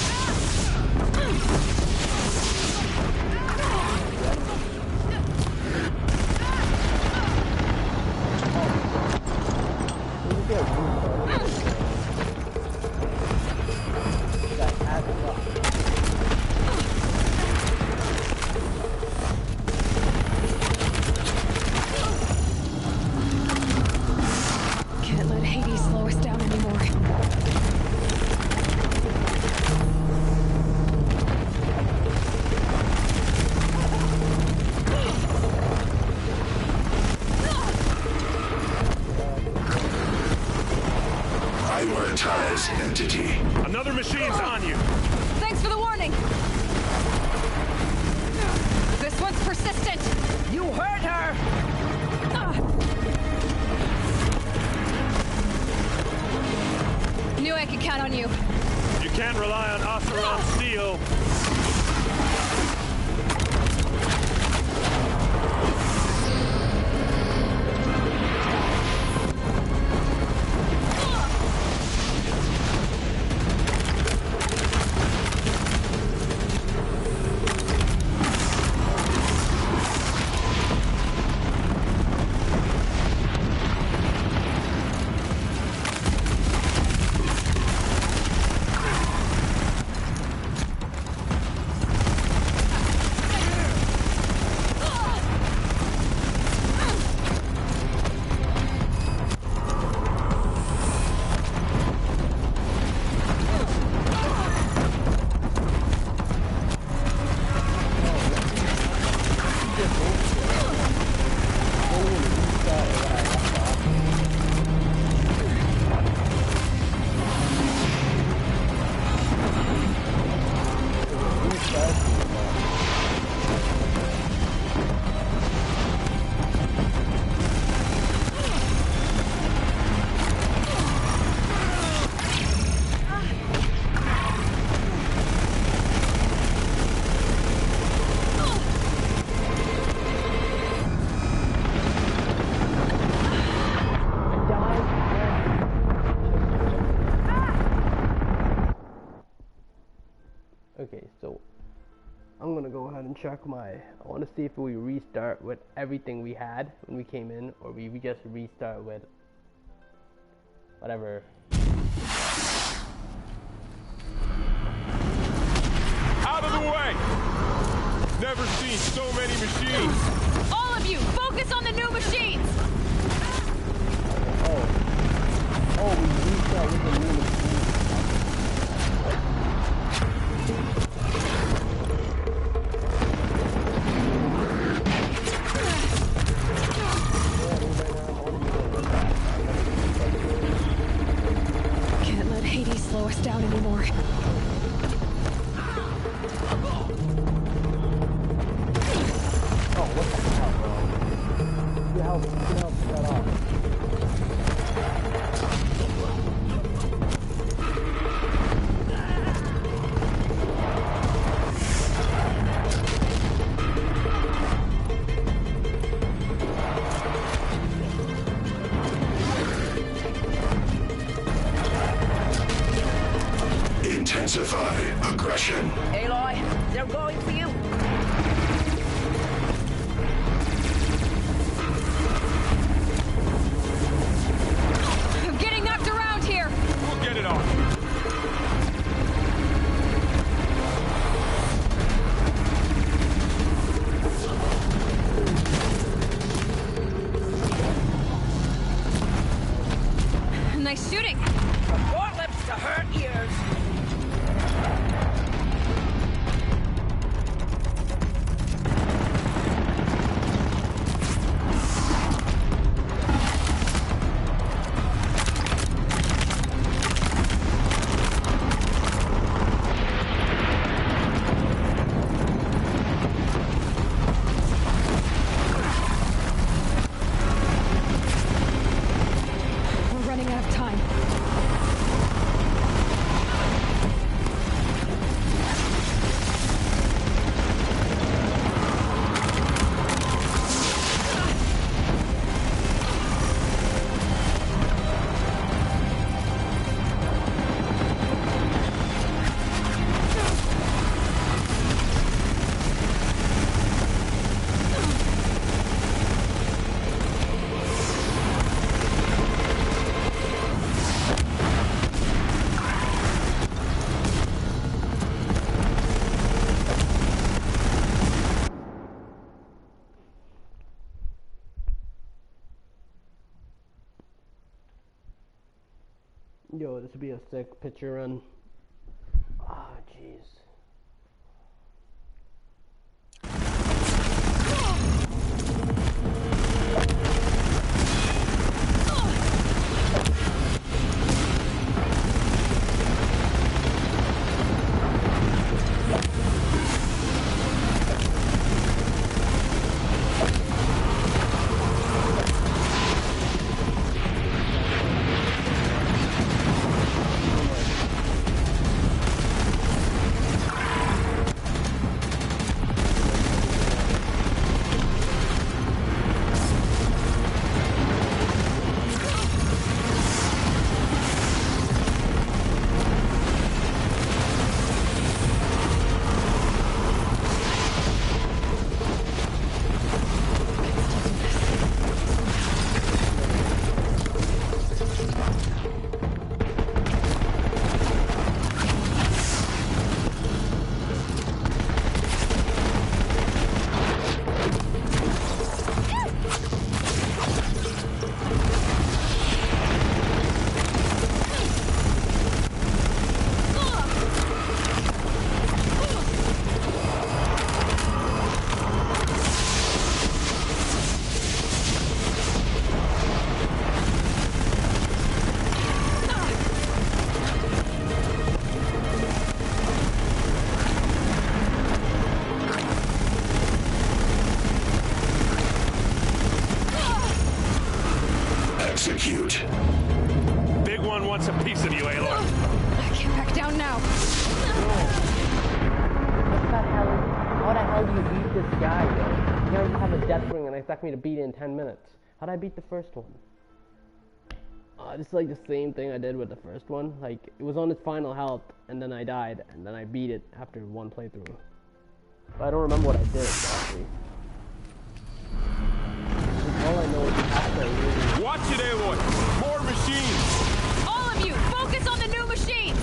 G: Can't let Hades slow us down anymore.
S: Prioritize entity.
O: Another machine's on you.
G: Thanks for the warning. This one's persistent.
N: You heard her!
G: Knew I could count on you.
O: You can't rely on Oseron steel.
D: Okay, so I'm gonna go ahead and check I want to see if we restart with everything we had when we came in, or we just restart with whatever.
Q: Out of the way! Never seen so many machines!
G: All of you, focus on the new machines!
D: Oh, we restart with the new machines.
G: Can't let Hades slow us down anymore.
D: Oh, what the hell, bro? Get help that off.
S: Intensify aggression.
N: Aloy, they're going for you.
G: I'm getting knocked around here!
Q: We'll get it on.
G: Nice shooting!
N: More lips to hurt ears.
D: Yo, this would be a sick picture run. Ah, jeez.
S: Execute.
O: Big one wants a piece of you, Aloy.
G: I can't back down now.
D: How the hell do you beat this guy, yo? You guys have a death ring and expect me to beat it in 10 minutes. How'd I beat the first one? This is like the same thing I did with the first one. Like, it was on its final health, and then I died, and then I beat it after one playthrough. But I don't remember what I did exactly. All I know is you have to really...
Q: Watch it, Aloy! More machines!
G: All of you, focus on the new machines!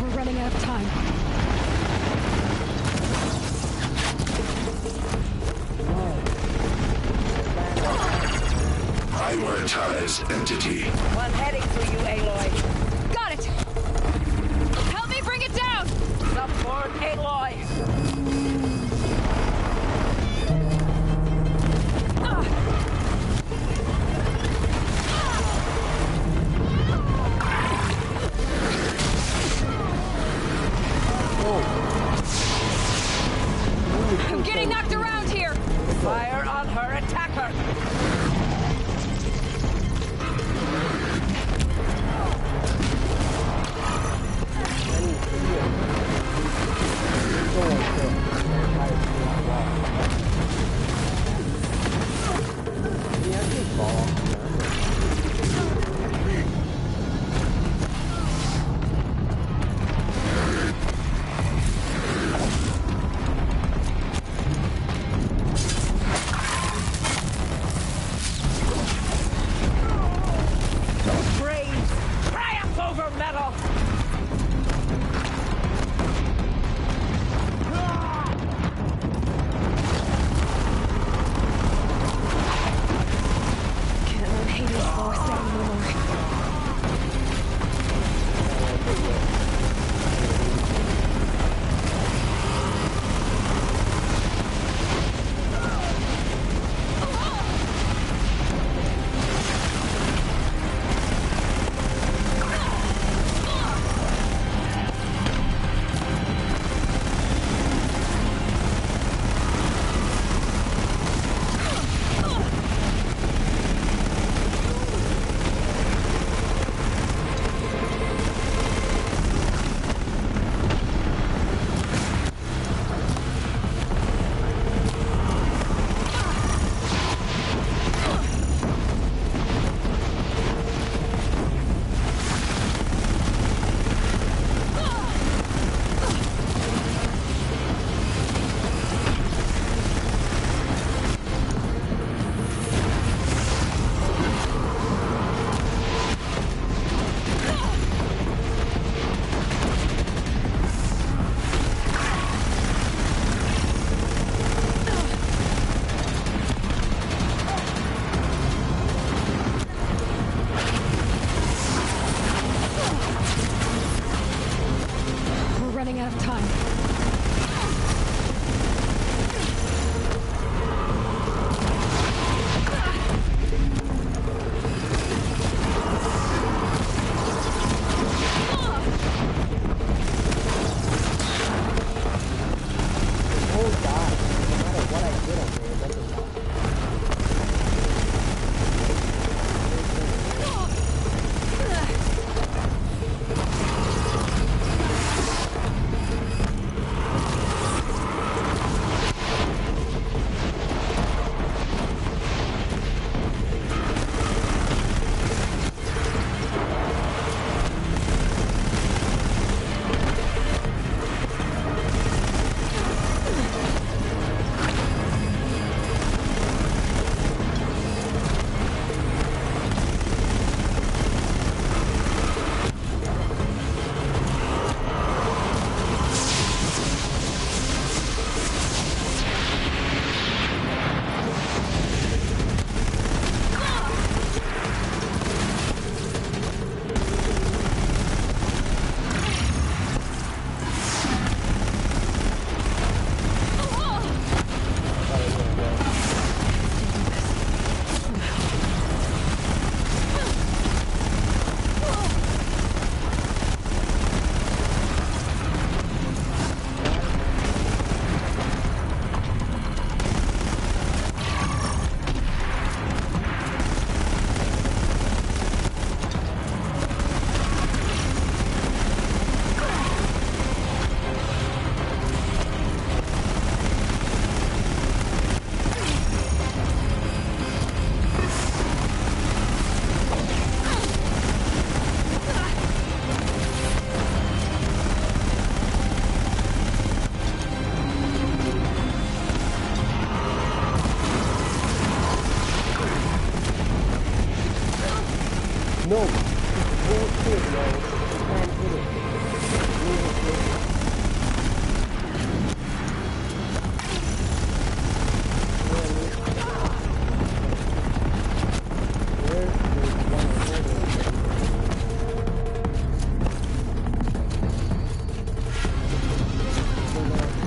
G: We're running out of time.
S: Prioritize entity.
N: One heading for you, Aloy.
G: Got it! Help me bring it down!
N: Support Aloy!
G: I'm getting knocked around here!
N: Fire on her attacker!
G: have time.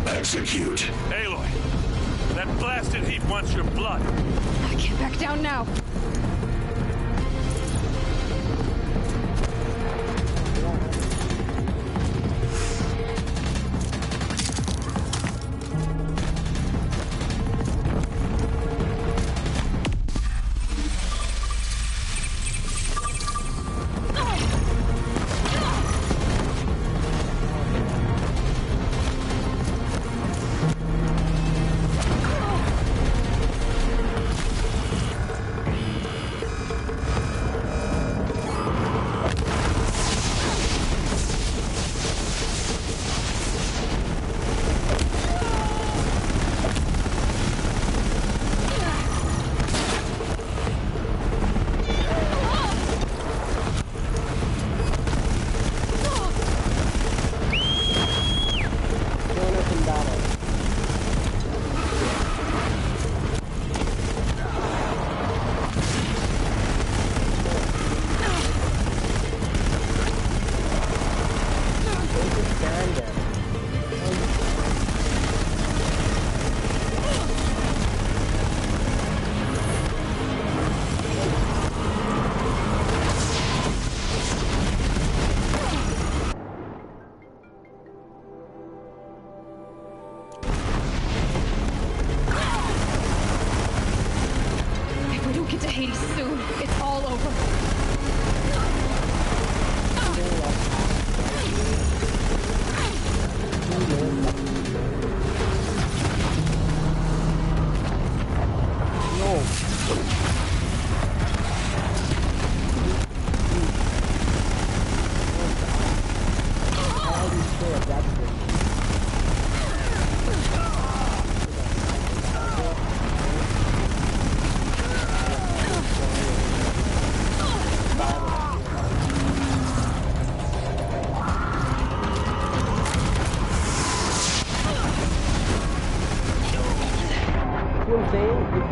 S: Execute.
O: Aloy, that blasted heat wants your blood.
G: I can't back down now.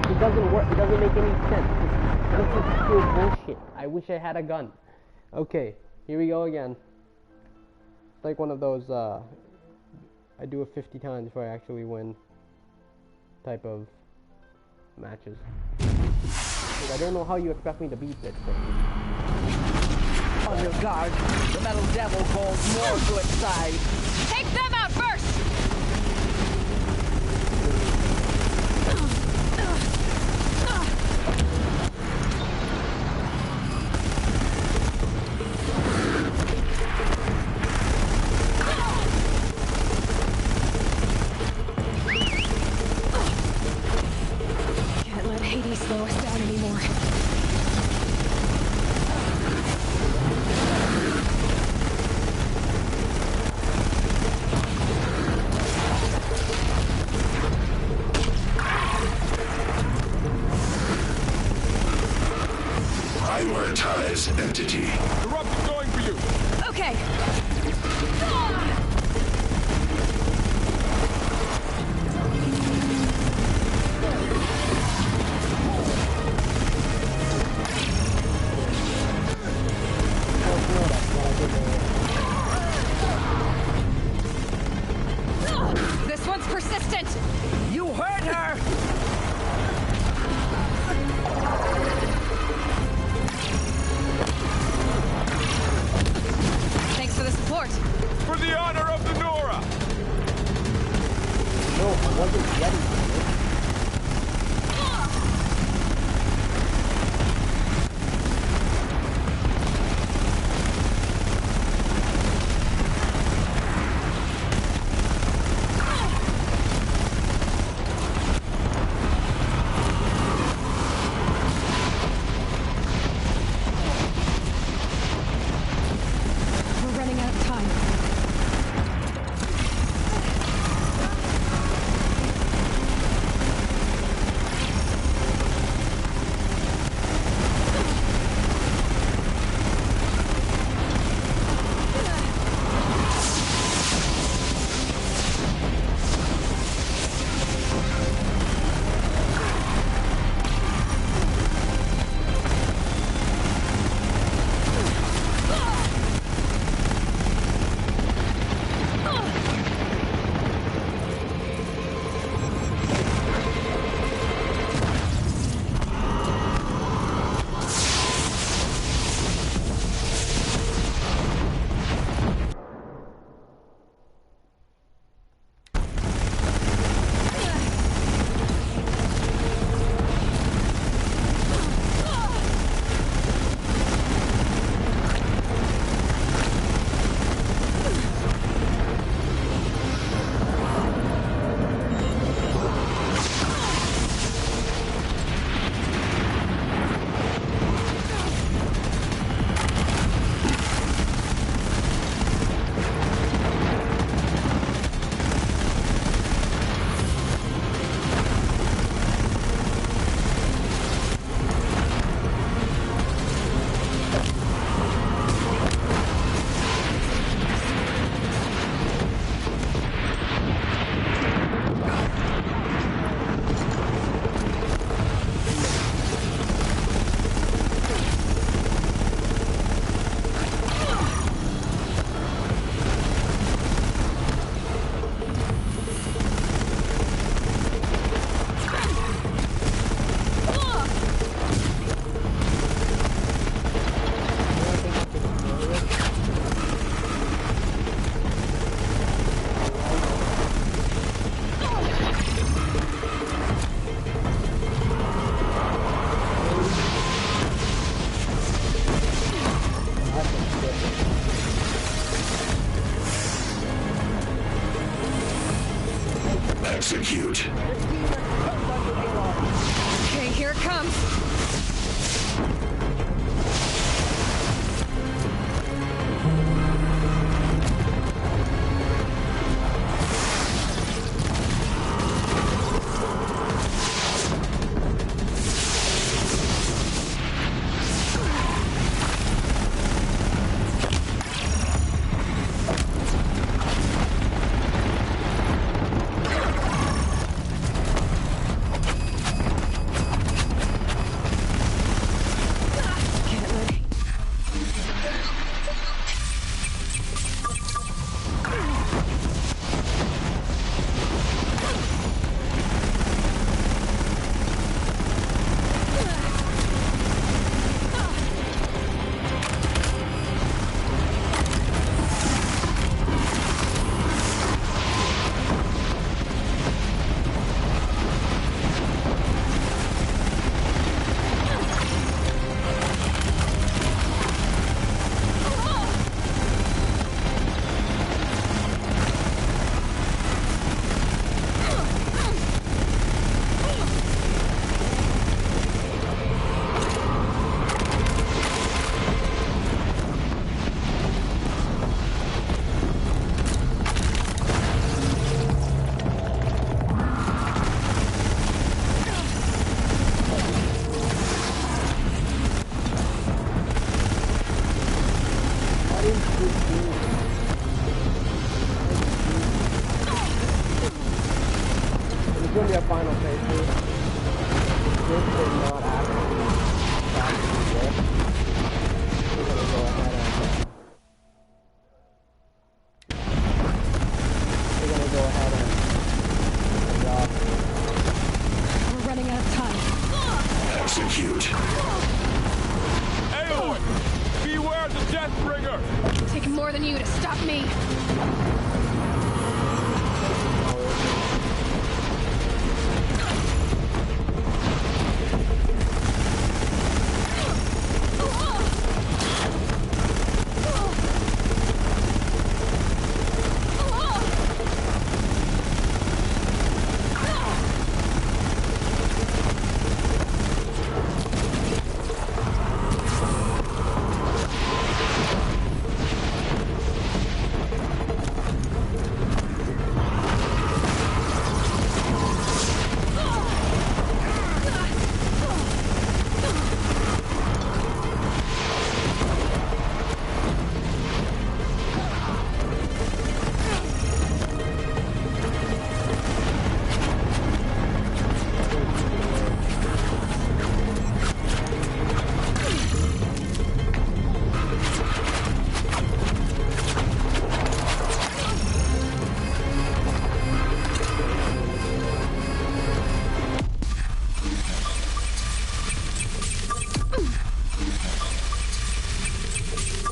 G: It doesn't work. It doesn't make any sense. This is pure bullshit. I wish I had a gun. Okay, here we go again. It's like one of those
D: I do it 50 times before I actually win type of matches. Like, I don't know how you expect me to beat this thing.
N: On your guard, the metal devil calls more to its side.
G: Take them out first! Can't let Hades slow us down anymore.
S: Prioritize entity.
Q: Erupt is going for you.
G: Okay. This one's persistent.
N: You heard her!
G: Thanks for the support.
Q: For the honor of the Nora!
D: No, I wasn't ready.
G: We're running out of time.
S: Execute.
G: Okay, here it comes.
Q: That's a Deathbringer!
G: Take more than you to stop me.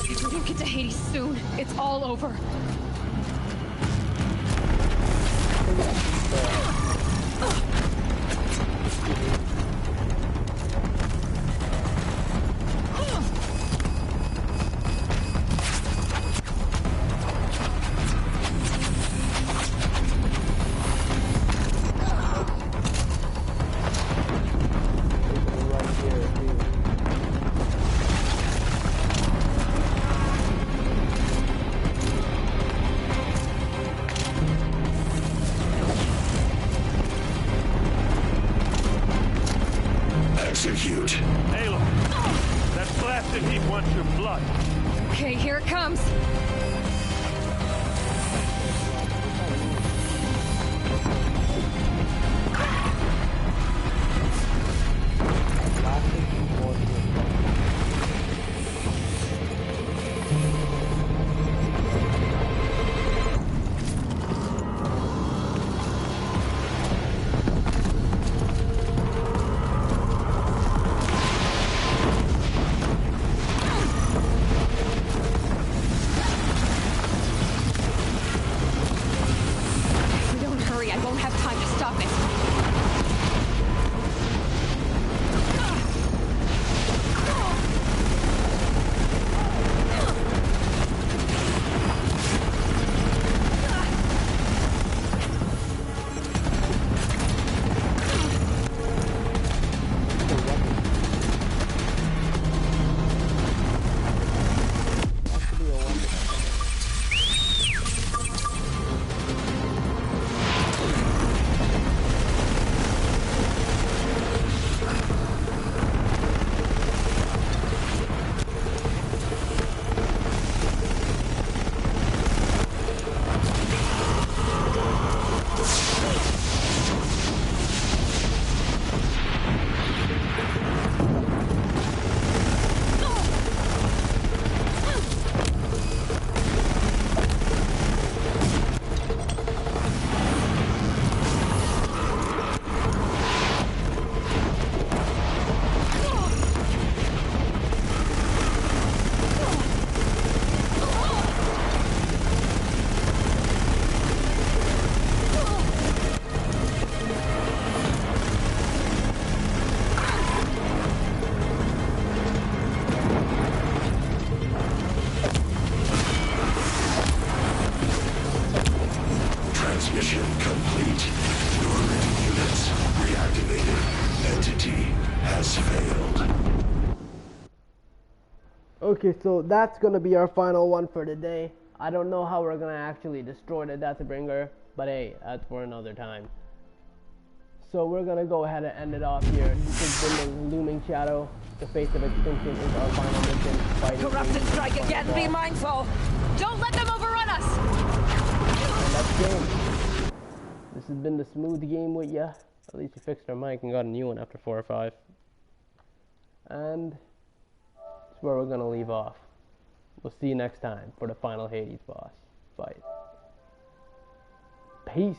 G: If we don't get to Hades soon, it's all over.
S: Execute.
O: Aloy, that blasted heat wants your blood.
G: Okay, here it comes. If we don't hurry, I won't have time to stop it.
S: Transmission complete. Norman units reactivated. Entity has failed.
D: Okay, so that's gonna be our final one for today. I don't know how we're gonna actually destroy the Deathbringer, but hey, that's for another time. So we're gonna go ahead and end it off here. This has been the Looming Shadow. The Face of Extinction is our final mission. Fighting
J: Corrupted strike again, be mindful!
G: Don't let them overrun us!
D: And that's game. This has been the smooth game with ya. At least we fixed our mic and got a new one after 4 or 5. And that's where we're gonna leave off. We'll see you next time for the final Hades boss fight. Peace.